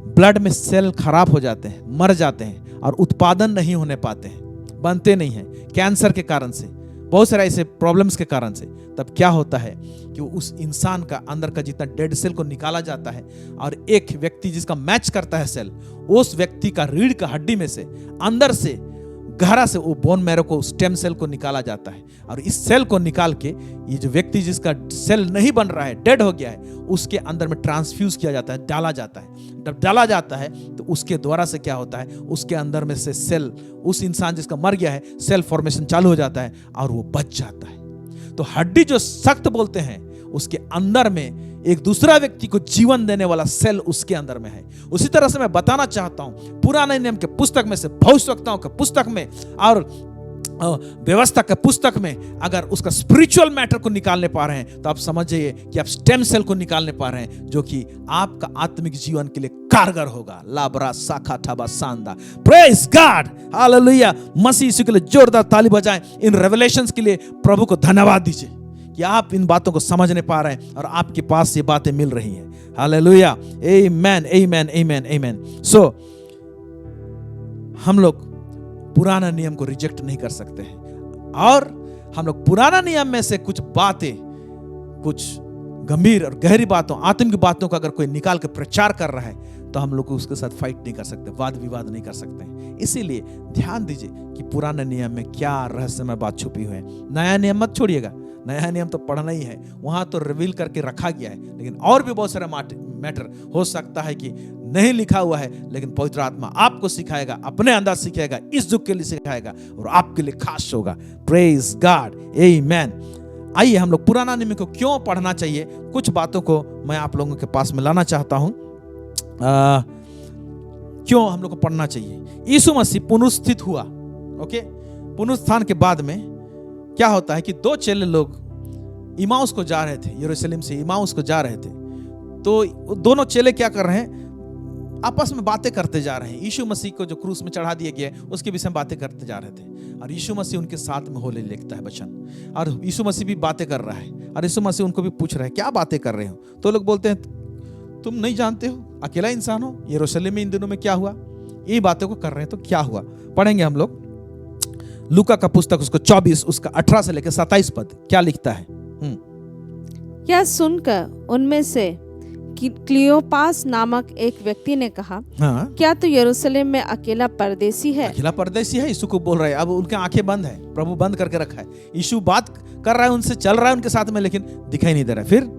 ब्लड में सेल खराब हो जाते हैं, मर जाते हैं, और उत्पादन नहीं होने पाते हैं, बनते नहीं हैं, कैंसर के कारण से, बहुत सारे ऐसे प्रॉब्लम्स के कारण से। तब क्या होता है कि उस इंसान का अंदर का जितना डेड सेल को निकाला जाता है, और एक व्यक्ति जिसका मैच करता है सेल, उस व्यक्ति का रीढ़ का हड्डी में से, अंदर से, गहरा से, वो बोन मैरो को, स्टेम सेल को निकाला जाता है। और इस सेल को निकाल के ये जो व्यक्ति जिसका सेल नहीं बन रहा है, डेड हो गया है, उसके अंदर में ट्रांसफ्यूज किया जाता है, डाला जाता है। जब डाला जाता है तो उसके द्वारा से क्या होता है, उसके अंदर में से सेल, उस इंसान जिसका मर गया है, सेल फॉर्मेशन चालू हो जाता है और वो बच जाता है। तो हड्डी जो सख्त बोलते हैं, उसके अंदर में एक दूसरा व्यक्ति को जीवन देने वाला सेल उसके अंदर में है। उसी तरह से मैं बताना चाहता हूं, पुराने नियम के पुस्तक में से, भविष्यवक्ताओं के पुस्तक में और व्यवस्था के पुस्तक में अगर उसका स्पिरिचुअल मैटर को निकालने पा रहे हैं, तो आप समझिए कि आप स्टेम सेल को निकालने पा रहे हैं, जो कि आपका आत्मिक जीवन के लिए कारगर होगा। लाबरा साखा थाबा सांदा, प्रेज गॉड, हालेलुया। मसीह यीशु के लिए जोरदार ताली बजाएं। इन रेवलेशंस के लिए प्रभु को धन्यवाद दीजिए कि आप इन बातों को समझने पा रहे हैं और आपके पास ये बातें मिल रही हैं। हालेलुया, आमेन, आमेन, आमेन, आमेन। सो हम लोग पुराना नियम को रिजेक्ट नहीं कर सकते हैं, और हम लोग पुराना नियम में से कुछ बातें, कुछ गंभीर और गहरी बातों, आत्मिक बातों का अगर कोई निकाल के प्रचार कर रहा है तो हम लोग उसके साथ फाइट नहीं कर सकते, वाद विवाद नहीं कर सकते। इसीलिए ध्यान दीजिए कि पुराने नियम में क्या रहस्यमय बात छुपी हुई है। नया नियम मत छोड़िएगा, नया नियम तो पढ़ना ही है, वहां तो रिवील करके रखा गया है, लेकिन और भी बहुत सारा मैटर हो सकता है कि नहीं लिखा हुआ है, लेकिन पवित्र आत्मा आपको सिखाएगा, अपने अंदर सिखाएगा, इस युग के लिए सिखाएगा और आपके लिए खास होगा। प्रेज गॉड, आमीन। आइए हम लोग पुराना नियम को क्यों पढ़ना चाहिए, कुछ बातों को मैं आप लोगों के पास में लाना चाहता हूं। क्यों हम लोग को पढ़ना चाहिए। यीशु मसीह पुनरुत्थित हुआ, ओके। पुनरुत्थान के बाद में क्या होता है कि दो चेले लोग इमाउस को जा रहे थे, यरूशलेम से इमाउस को जा रहे थे। तो दोनों चेले क्या कर रहे हैं, आपस में बातें करते जा रहे हैं। यीशु मसीह को जो क्रूस में चढ़ा दिया गया उसके विषय में बातें करते जा रहे थे, और यीशु मसीह उनके साथ में होने लिखता है वचन, और यीशु मसीह भी बातें कर रहा है, और यीशु मसीह उनको भी पूछ रहे हैं क्या बातें कर रहे हो। तो लोग बोलते हैं तुम नहीं जानते हो, अकेला इंसान हो, यरूशलेम में इन दिनों में क्या हुआ, ये बातों को कर रहे हैं तो क्या हुआ। पढ़ेंगे हम लोग लूका का पुस्तक उसको 24 उसका 18 से लेकर 27 पद क्या लिखता है। क्या सुनकर उनमें से क्लियोपास नामक एक व्यक्ति ने कहा, हाँ, क्या तू यरूशलेम में अकेला परदेसी है? अकेला परदेसी है, यीशु को बोल रहा है। अब उनके आंखें बंद है, प्रभु बंद करके रखा है, यीशु बात कर रहा है उनसे, चल रहा है उनके साथ में, लेकिन दिखाई नहीं दे रहा है। फिर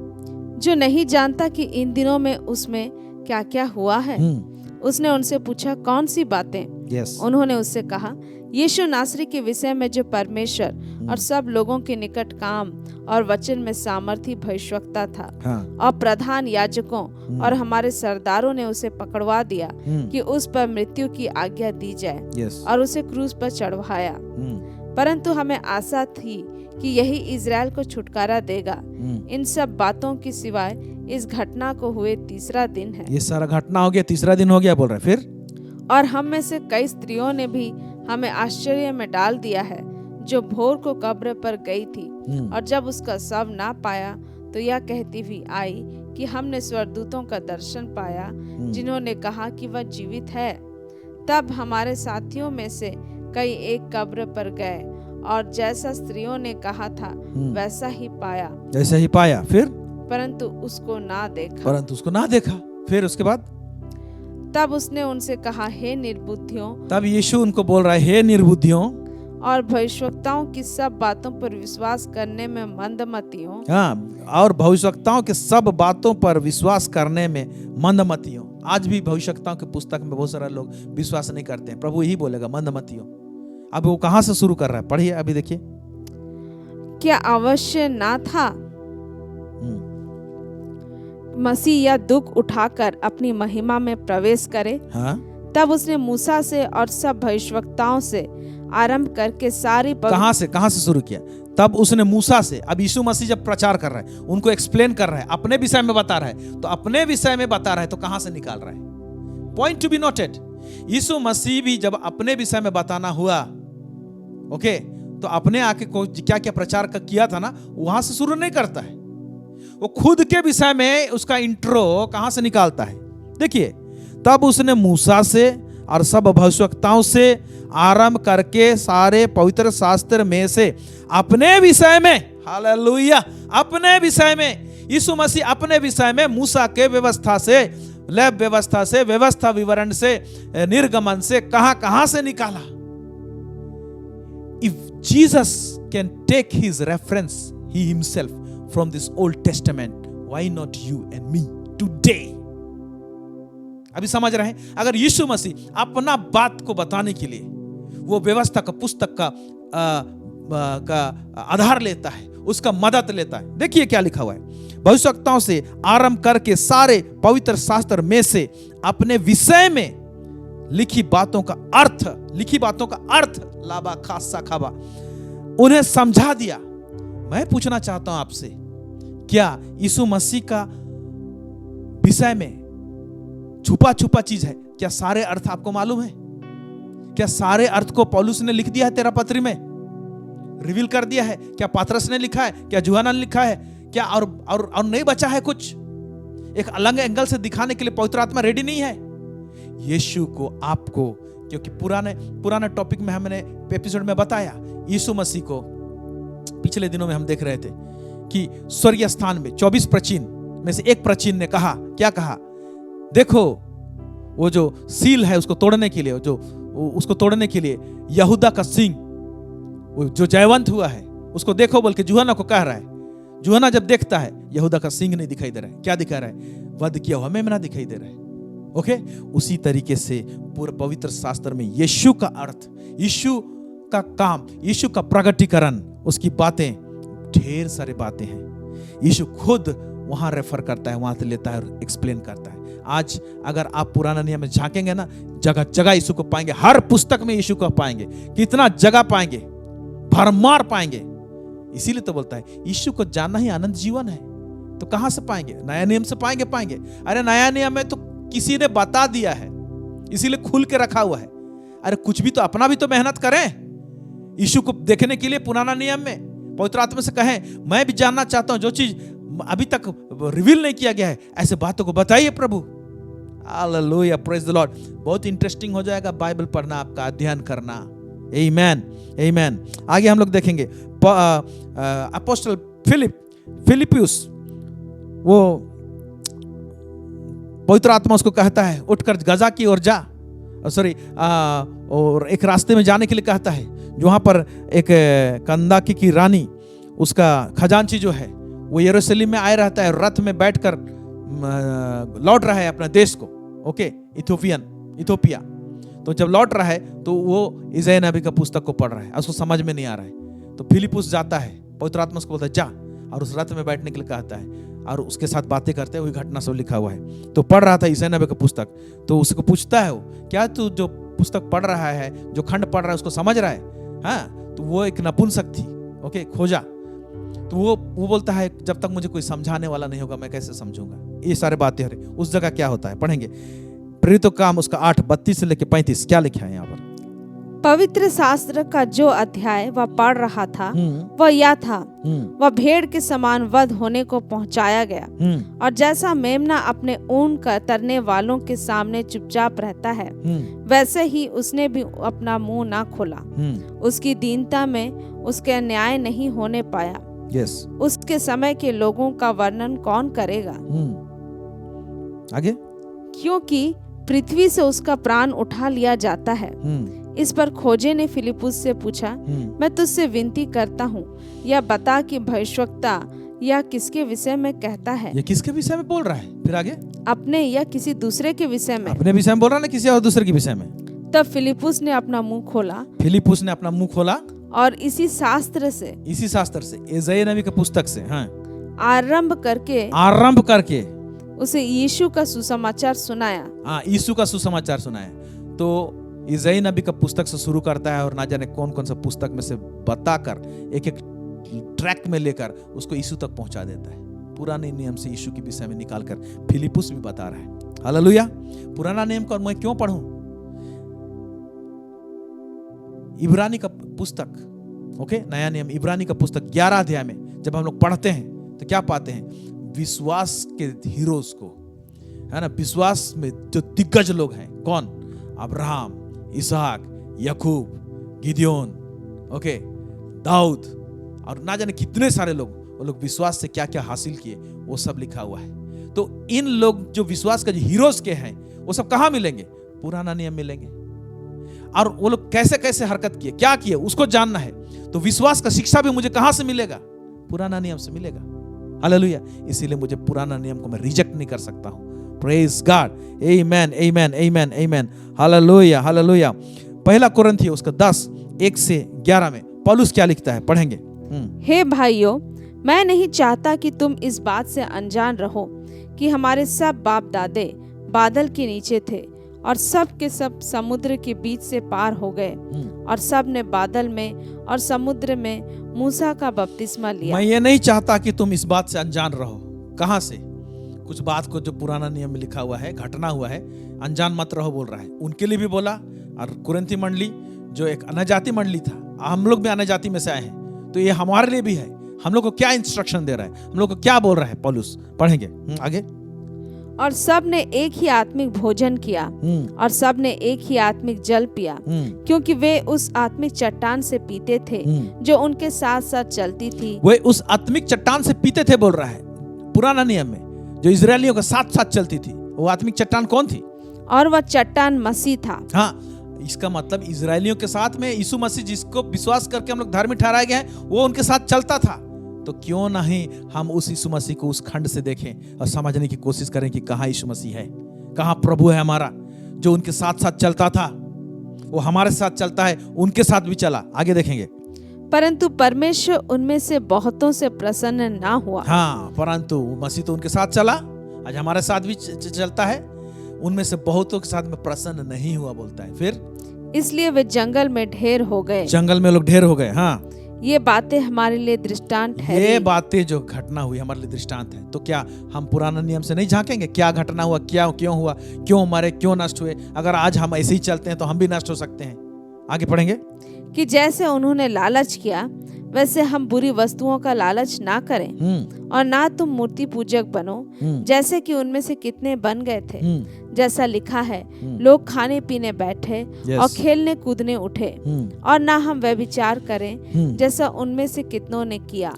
जो नहीं जानता कि इन दिनों में उसमें क्या क्या हुआ है। उसने उनसे पूछा कौन सी बातें। उन्होंने उससे कहा, यीशु नासरी के विषय में जो परमेश्वर और सब लोगों के निकट काम और वचन में सामर्थी भविष्यवक्ता था। और प्रधान याजकों और हमारे सरदारों ने उसे पकड़वा दिया कि उस पर मृत्यु की आज्ञा दी जाए और उसे क्रूस पर चढ़वाया। परंतु हमें आशा थी कि यही इजराइल को छुटकारा देगा। इन सब बातों की सिवाय इस घटना को हुए तीसरा दिन है। ये सारा घटना हो गया, तीसरा दिन हो गया बोल रहे। फिर और हम में से कई स्त्रियों ने भी हमें आश्चर्य में डाल दिया है, जो भोर को कब्र पर गई थी और जब उसका शव ना पाया तो यह कहती हुई आई कि हमने स्वर्गदूतों का दर्शन पाया जिन्होंने कहा कि वह जीवित है। तब हमारे साथियों में से कई एक कब्र पर गए और जैसा स्त्रियों ने कहा था वैसा ही पाया। फिर परंतु उसको ना देखा। फिर उसके बाद तब उसने उनसे कहा, हे निर्बुद्धियों। तब यीशु उनको बोल रहा है, हे निर्बुद्धियों और भविष्यवक्ताओं की सब बातों पर विश्वास करने में मंदमतियों। हाँ, और भविष्यवक्ताओं के सब बातों पर विश्वास करने में मंदमतियों। आज भी भविष्यवक्ताओं के पुस्तक में बहुत सारे लोग विश्वास नहीं करते हैं। प्रभु यही बोलेगा, मंदमतियों। अब वो कहां से शुरू कर रहा है, पढ़िए अभी देखिए। क्या अवश्य ना था मसीह यह दुख उठाकर अपनी महिमा में प्रवेश करे। हाँ? तब उसने मूसा से और सब भविष्यवक्ताओं से आरंभ करके सारी कहां से शुरू किया। तब उसने मूसा से, अब यीशु मसीह जब प्रचार कर रहा है, उनको एक्सप्लेन कर रहा है, अपने विषय में बता रहा है, तो अपने विषय में बता रहा है तो कहां से निकाल रहा है। पॉइंट टू बी नोटेड, यीशु मसीह भी जब अपने विषय में बताना हुआ, ओके, तो अपने आके क्या क्या प्रचार किया था ना, वहां से शुरू नहीं करता है। वो खुद के विषय में उसका इंट्रो कहां से निकालता है। देखिए, तब उसने मूसा से और सब भविष्यवक्ताओं से आरंभ करके सारे पवित्र शास्त्र में से अपने विषय में, हालेलुया, अपने विषय में, यीशु मसीह अपने विषय में मूसा के व्यवस्था से, लैब व्यवस्था से, व्यवस्था विवरण से, निर्गमन से कहां से निकाला। If Jesus can take his reference, he himself, from this Old Testament, why not you and me today? अभी समझ रहे हैं? अगर यीशु मसीह अपना बात को बताने के लिए वो व्यवस्था का पुस्तक का आधार लेता है, उसका मदद लेता है। देखिए क्या लिखा हुआ है, भविष्यवक्ताओं से आरंभ करके सारे पवित्र शास्त्र में से अपने विषय में लिखी बातों का अर्थ लाबा खासा खाबा उन्हें समझा दिया। मैं पूछना चाहता हूं आपसे, क्या यीशु मसीह का विषय में छुपा चीज है? क्या सारे अर्थ आपको मालूम है? क्या सारे अर्थ को पौलुस ने लिख दिया है तेरा पत्री में, रिवील कर दिया है? क्या पात्रस ने लिखा है? क्या यूहन्ना ने लिखा है? क्या और नहीं बचा है कुछ? एक अलग एंगल से दिखाने के लिए पवित्र आत्मा रेडी नहीं है? यीशु को, आपको, क्योंकि पुराने टॉपिक में हमने एपिसोड में बताया, यीशु मसीह को पिछले दिनों में हम देख रहे थे कि स्वर्गीय स्थान में 24 प्राचीन में से एक प्राचीन ने कहा, क्या कहा? देखो वो जो सील है उसको तोड़ने के लिए, जो उसको तोड़ने के लिए यहूदा का सिंह जो जयवंत हुआ है उसको देखो बोल के यूहन्ना को कह रहा है। यूहन्ना जब देखता है यहूदा का सिंह नहीं दिखाई दे रहा है, क्या दिखा रहा है? वध किया हुआ मेमना दिखाई दे रहा है। ओके, उसी तरीके से पूरे पवित्र शास्त्र में यीशु का अर्थ, यीशु का काम, यीशु का प्रगटीकरण, उसकी बातें, ढेर सारे बातें हैं। यीशु खुद वहां रेफर करता है, वहां से लेता है और एक्सप्लेन करता है। आज अगर आप पुराना नियम में झांकेंगे ना, जगह जगह यीशु को पाएंगे, हर पुस्तक में यीशु को पाएंगे। कितना जगह पाएंगे, भरमार पाएंगे। इसीलिए तो बोलता है यीशु को जानना ही अनंत जीवन है। तो कहां से पाएंगे? नया नियम से पाएंगे। अरे नया नियम में तो किसी ने बता दिया है, इसीलिए खुल के रखा हुआ है। अरे कुछ भी तो अपना भी तो मेहनत करें यीशु को देखने के लिए। पुराना नियम में पवित्र आत्मा से कहें, मैं भी जानना चाहता हूं, जो चीज अभी तक रिवील नहीं किया गया है, ऐसे बातों को बताइए प्रभु। Hallelujah, praise the Lord. बहुत इंटरेस्टिंग हो जाएगा बाइबल पढ़ना, आपका अध्ययन करना। आमीन, आमीन। आगे हम लोग देखेंगे अपोस्टल फिलिपियुस, वो पवित्र आत्मा उसको कहता है उठकर गजा की ओर जा, और एक रास्ते में जाने के लिए कहता है, वहां पर एक कंदाकी की रानी, उसका खजांची जो है वो यरूशलेम में आए रहता है, रथ में बैठकर लौट रहा है अपने देश को। Okay, Ethiopia. तो जब लौट रहा है तो वो इज़ाया नबी का पुस्तक को पढ़ रहा है, उसको समझ में नहीं आ रहा है। तो फिलिपुस जाता है, पवित्र आत्मा उसको बोलता है जा, और उस रथ में बैठने के लिए कहता है, और उसके साथ बातें करते हुए घटना सब लिखा हुआ है। तो पढ़ रहा था इज़ाया नबी का पुस्तक, तो उसको पूछता है वो, क्या तू जो पुस्तक पढ़ रहा है, जो खंड पढ़ रहा है, उसको समझ रहा है? हाँ। तो वो एक नपुंसक थी, ओके, खोजा। तो वो बोलता है, जब तक मुझे कोई समझाने वाला नहीं होगा मैं कैसे समझूंगा? ये सारे बातें। उस जगह क्या होता है पढ़ेंगे, प्रेरितों का काम उसका 8:32 से लेकर 35, क्या लिखा है यहाँ पर? पवित्र शास्त्र का जो अध्याय वह पढ़ रहा था वह यह था, वह भेड़ के समान वध होने को पहुंचाया गया, और जैसा मेमना अपने ऊन कतरने वालों के सामने चुपचाप रहता है, वैसे ही उसने भी अपना मुंह ना खोला। उसकी दीनता में उसके न्याय नहीं होने पाया। उसके समय के लोगों का वर्णन कौन करेगा? आगे, क्योंकि पृथ्वी से उसका प्राण उठा लिया जाता है। इस पर खोजे ने फिलिपुस से पूछा, मैं तुझसे विनती करता हूँ, यह बता कि भविष्यवक्ता यह किसके विषय में कहता है? ये किसके विषय में बोल रहा है? फिर आगे, अपने या किसी दूसरे के विषय में? अपने विषय में बोल रहा है ना, किसी और दूसरे के विषय में? तब फिलिपुस ने अपना मुंह खोला और इसी शास्त्र से इज़ाया नबी के पुस्तक से आरंभ करके उसे यीशु का सुसमाचार सुनाया। यीशु का सुसमाचार सुनाया। तो इज़ाया नबी का पुस्तक से शुरू करता है, और ना जाने कौन कौन सा पुस्तक में से बताकर एक एक ट्रैक में लेकर उसको यीशु तक पहुंचा देता है। पुराने नियम से यीशु के विषय में निकालकर फिलिपुस भी बता रहा है। हालेलुया। पुराना नियम को मैं क्यों पढ़ूं? इब्रानी का पुस्तक, ओके, नया नियम इब्रानी का पुस्तक 11 अध्याय में जब हम लोग पढ़ते हैं तो क्या पाते हैं? विश्वास के हीरोज को, है ना, विश्वास में जो दिग्गज लोग हैं, कौन? अब्राहम, इसहाक, याकूब, गिदियोन, ओके, दाऊद, और ना जाने कितने सारे लोग, वो लोग विश्वास से क्या क्या हासिल किए, वो सब लिखा हुआ है। तो इन लोग जो विश्वास के जो हीरोज के हैं, वो सब कहां मिलेंगे? पुराना नियम मिलेंगे। और वो लोग कैसे कैसे हरकत किए, क्या किए, उसको जानना है। तो विश्वास का शिक्षा भी मुझे कहां से मिलेगा? पुराना नियम से मिलेगा। हालेलुया। इसीलिए मुझे पुराना नियम को मैं रिजेक्ट नहीं कर सकता हूं। प्रेज गॉड, आमेन, आमेन, आमेन, आमेन, हालेलुया, हालेलुया। पहला कुरिन्थियों उसका 10:1-11 में पौलुस क्या लिखता है, पढ़ेंगे। हे भाइयों, मैं नहीं चाहता कि तुम इस बात से अनजान रहो कि हमारे सब बाप दादे बादल के नीचे थे, और सब के सब समुद्र के बीच से पार हो गए, और सब ने बादल में और समुद्र में मूसा का बपतिस्मा लिया। मैं ये नहीं चाहता कि तुम इस बात से अनजान रहो। कहां से? कुछ बात को जो पुराना नियम में लिखा हुआ है, घटना हुआ है, अनजान मत रहो बोल रहा है। उनके लिए भी बोला, और कुरिन्थी मंडली जो एक अन्यजाति मंडली था, हम लोग भी अन्यजाति में से आए हैं, तो ये हमारे लिए भी है। हम लोग को क्या इंस्ट्रक्शन दे रहा है, हम लोग को क्या बोल रहा है पौलुस, पढ़ेंगे आगे। और सब ने एक ही आत्मिक भोजन किया और सब ने एक ही आत्मिक जल पिया, क्योंकि वे उस आत्मिक चट्टान से पीते थे जो उनके साथ साथ चलती थी। वे उस आत्मिक चट्टान से पीते थे बोल रहा है। पुराना नियम में जो इजरायलियों के साथ साथ चलती थी, वो आत्मिक चट्टान कौन थी? और वह चट्टान मसीह था। हाँ, इसका मतलब इजरायलियों के साथ में यीशु मसीह, जिसको विश्वास करके हम लोग धार्मिक ठहराए गए हैं, वो उनके साथ चलता था। तो क्यों नहीं हम उस यीशु मसीह को उस खंड से देखें और समझने की कोशिश करें कि कहाँ यीशु मसीह है, कहाँ प्रभु है हमारा, जो उनके साथ साथ चलता था, वो हमारे साथ चलता है, उनके साथ भी चला। आगे देखेंगे। परंतु परमेश्वर उनमें से बहुतों से प्रसन्न ना हुआ। हाँ, परंतु मसीह तो उनके साथ चला, आज हमारे साथ भी चलता है, उनमें से बहुतों के साथ में प्रसन्न नहीं हुआ बोलता है। फिर इसलिए वे जंगल में ढेर हो गए। जंगल में लोग ढेर हो गए। हाँ, ये बातें हमारे लिए दृष्टांत ठहरी। ये बातें जो घटना हुई हमारे लिए दृष्टांत है। तो क्या हम पुराना नियम से नहीं झांकेंगे? क्या घटना हुआ, क्या क्यों हुआ, क्यों मरे, क्यों नष्ट हुए? अगर आज हम ऐसे ही चलते हैं तो हम भी नष्ट हो सकते हैं। आगे पढ़ेंगे कि जैसे उन्होंने लालच किया, वैसे हम बुरी वस्तुओं का लालच ना करें, और ना तुम मूर्ति पूजक बनो, जैसे कि उनमें से कितने बन गए थे। जैसा लिखा है, लोग खाने पीने बैठे और खेलने कूदने उठे। और ना हम व्यभिचार करें, जैसा उनमें से कितनों ने किया।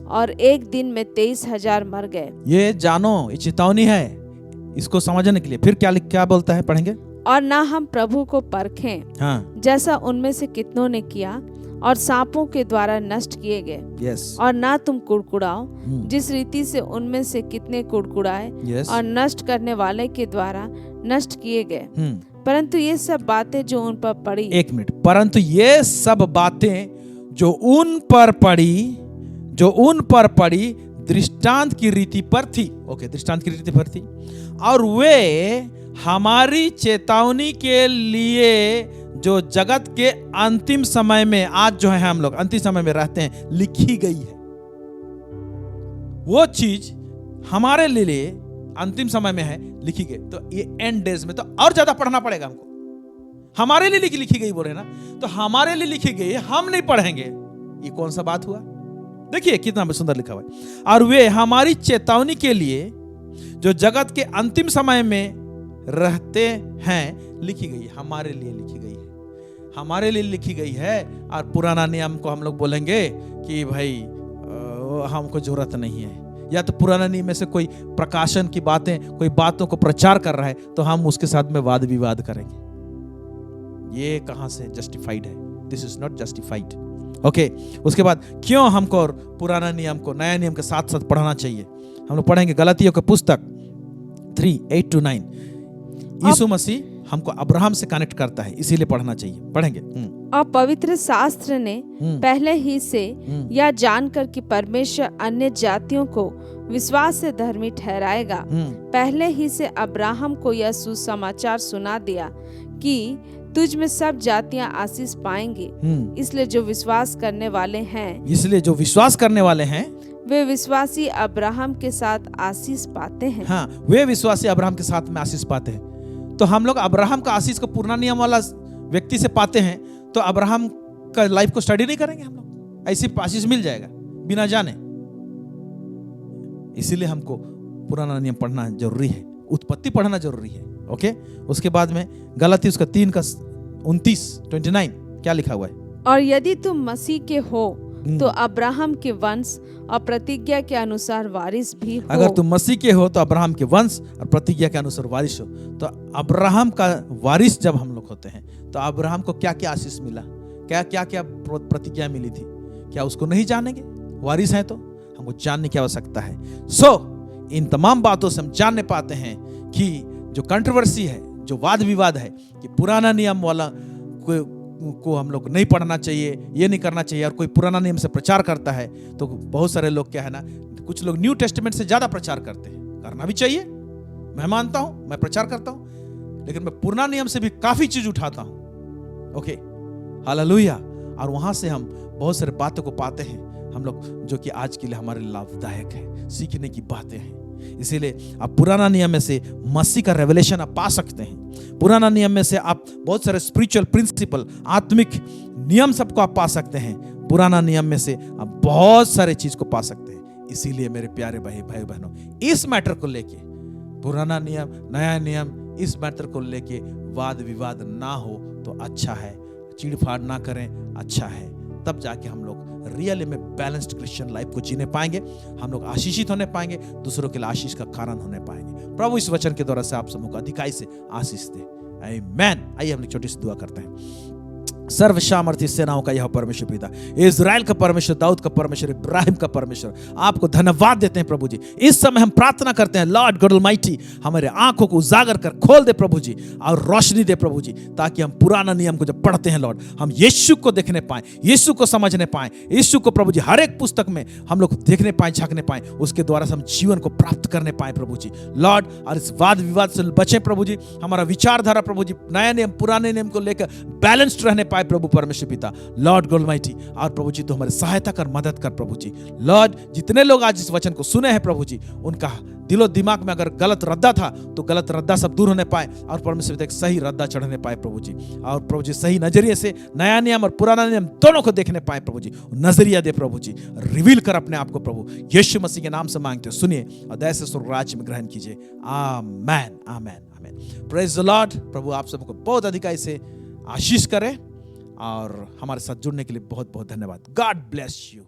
और एक दिन में 23,000 मर गए। ये जानो, ये चेतावनी है इसको समझने के लिए। फिर क्या बोलता है, पढ़ेंगे। और ना हम प्रभु को परखें, जैसा उनमें से कितनों ने किया और सांपों के द्वारा नष्ट किए गए। और ना तुम कुड़कुड़ाओ, जिस रीति से उनमें से कितने कुड़कुड़ाए और नष्ट करने वाले के द्वारा नष्ट किए गए। परंतु ये सब बातें जो उन पर पड़ी, एक मिनट, परंतु ये सब बातें जो उन पर पड़ी दृष्टांत की रीति पर थी। ओके, दृष्टांत की रीति पर थी, और वे हमारी चेतावनी के लिए जो जगत के अंतिम समय में, आज जो है हम लोग अंतिम समय में रहते हैं, लिखी गई है। वो चीज हमारे लिए अंतिम समय में है, लिखी गई। तो ये एंड डेज में तो और ज्यादा पढ़ना पड़ेगा हमको। हमारे लिए लिखी गई बोले ना, तो हमारे लिए लिखी गई, हम नहीं पढ़ेंगे, ये कौन सा बात हुआ? देखिए कितना सुंदर लिखा हुआ है। और वे हमारी चेतावनी के लिए जो जगत के अंतिम समय में रहते हैं, लिखी गई, हमारे लिए लिखी गई है, हमारे लिए लिखी गई है। और पुराना नियम को हम लोग बोलेंगे कि भाई हमको जरूरत नहीं है, या तो पुराना नियम में से कोई प्रकाशन की बातें, कोई बातों को प्रचार कर रहा है, तो हम उसके साथ में वाद विवाद करेंगे। ये कहां से जस्टिफाइड है? This is not justified. Okay, उसके बाद क्यों हमको और पुराना नियम को नया नियम के साथ साथ पढ़ना चाहिए? हम लोग पढ़ेंगे गलातियों के पुस्तक 3:8-9। यीशु मसीह हमको अब्राहम से कनेक्ट करता है, इसीलिए पढ़ना चाहिए। पढ़ेंगे। और पवित्र शास्त्र ने पहले ही से यह जानकर कि परमेश्वर अन्य जातियों को विश्वास से धर्मी ठहराएगा, पहले ही से अब्राहम को यह सुसमाचार सुना दिया कि तुझ में सब जातियां आशीष पाएंगी। इसलिए जो विश्वास करने वाले हैं, वे विश्वासी अब्राहम के साथ आशीष पाते हैं। हाँ, वे विश्वासी अब्राहम के साथ में आशीष पाते हैं। तो हम लोग अब्राहम का आशीष को पुराना नियम वाला व्यक्ति से पाते हैं, तो अब्राहम का लाइफ को स्टडी नहीं करेंगे हम लोग? ऐसी आशीष मिल जाएगा बिना जाने। इसीलिए हमको पुराना नियम पढ़ना जरूरी है, उत्पत्ति पढ़ना जरूरी है। ओके, उसके बाद में गलाती उसका 3:29 क्या लिखा हुआ है? और यदि तुम मसीह के हो तो अब्राहम के वंश और प्रतिज्ञा के अनुसार वारिस भी हो। अगर तुम मसीह के हो तो अब्राहम के वंश और प्रतिज्ञा के अनुसार वारिस हो। तो अब्राहम का वारिस जब हम लोग होते हैं, तो अब्राहम को क्या क्या आशीष मिला, क्या प्रतिज्ञा मिली थी, क्या उसको नहीं जानेंगे? वारिस है तो हमको जानने की आवश्यकता है। इन तमाम बातों से हम जानने पाते हैं कि जो कंट्रोवर्सी है, जो वाद विवाद है, कि पुराना नियम वाला को हम लोग नहीं पढ़ना चाहिए, ये नहीं करना चाहिए, और कोई पुराना नियम से प्रचार करता है, तो बहुत सारे लोग क्या है ना, कुछ लोग न्यू टेस्टामेंट से ज्यादा प्रचार करते हैं। करना भी चाहिए, मैं मानता हूं, मैं प्रचार करता हूं, लेकिन मैं पुराना नियम से भी काफी चीज उठाता हूं। Okay, hallelujah. और वहां से हम बहुत सारे बातों को पाते हैं हम लोग, जो कि आज के लिए हमारे लाभदायक है, सीखने की बातें हैं। इसीलिए आप पुराना नियम में से मसीह का रेवलेशन आप पा सकते हैं। पुराना नियम में से आप बहुत सारे स्पिरिचुअल प्रिंसिपल, आत्मिक नियम सबको आप पा सकते हैं। पुराना नियम में से आप बहुत सारे चीज को पा सकते हैं। इसीलिए मेरे प्यारे भाई बहनों, इस मैटर को लेके पुराना नियम, नया नियम, इस मैटर को लेके वाद विवाद ना हो तो अच्छा है। चिड़फाड़ ना करें, अच्छा है। तब जाके हम लोग रियली में बैलेंस्ड क्रिश्चियन लाइफ को जीने पाएंगे, हम लोग आशीषित होने पाएंगे, दूसरों के लिए आशीष का कारण होने पाएंगे। प्रभु इस वचन के द्वारा से आप सबको अधिकाई से आशीष दे। आमीन। आइए हम लोग छोटी सी दुआ करते हैं। सर्वसामर्थी सेनाओं का यह परमेश्वर पिता, इज़राइल का परमेश्वर, दाऊद का परमेश्वर, इब्राहिम का परमेश्वर, आपको धन्यवाद देते हैं प्रभु जी। इस समय हम प्रार्थना करते हैं लॉर्ड गॉड ऑलमाइटी, हमारे आंखों को उजागर कर खोल दे प्रभु जी, और रोशनी दे प्रभु जी, ताकि हम पुराना नियम को जब पढ़ते हैं लॉर्ड, हम यीशु को देखने पाए, यीशु को समझने पाए, यीशु को प्रभु जी हर एक पुस्तक में हम लोग देखने पाए, झांकने पाए, उसके द्वारा से हम जीवन को प्राप्त करने पाए प्रभु जी लॉर्ड। और इस वाद विवाद से बचें प्रभु जी, हमारा विचारधारा प्रभु जी नया नियम पुराने नियम को लेकर बैलेंस्ड रहने पाए प्रभु परमेश्वर पिता लॉर्ड गॉड ऑलमाइटी। और प्रभु जी तो हमारी सहायता कर, मदद कर प्रभु जी लॉर्ड। जितने लोग आज इस वचन को सुने हैं प्रभु जी, उनका दिलो दिमाग में अगर गलत रद्दा था तो गलत रद्दा सब दूर होने पाए, और परमेश्वर पिता एक सही रद्दा चढ़ने पाए प्रभु जी। और प्रभु जी सही नजरिए से नया नियम और पुराना नियम दोनों को देखने पाए प्रभु जी, नजरिया दे प्रभु जी, रिवील कर अपने आप को प्रभु, यीशु मसीह के नाम से मांगते हो, सुनिए और दया से स्वर्ग राज्य में ग्रहण कीजिए। Amen, amen, amen. Praise the Lord. प्रभु आप सबको बहुत अधिकाई से आशीष करे, और हमारे साथ जुड़ने के लिए बहुत बहुत धन्यवाद। God bless you.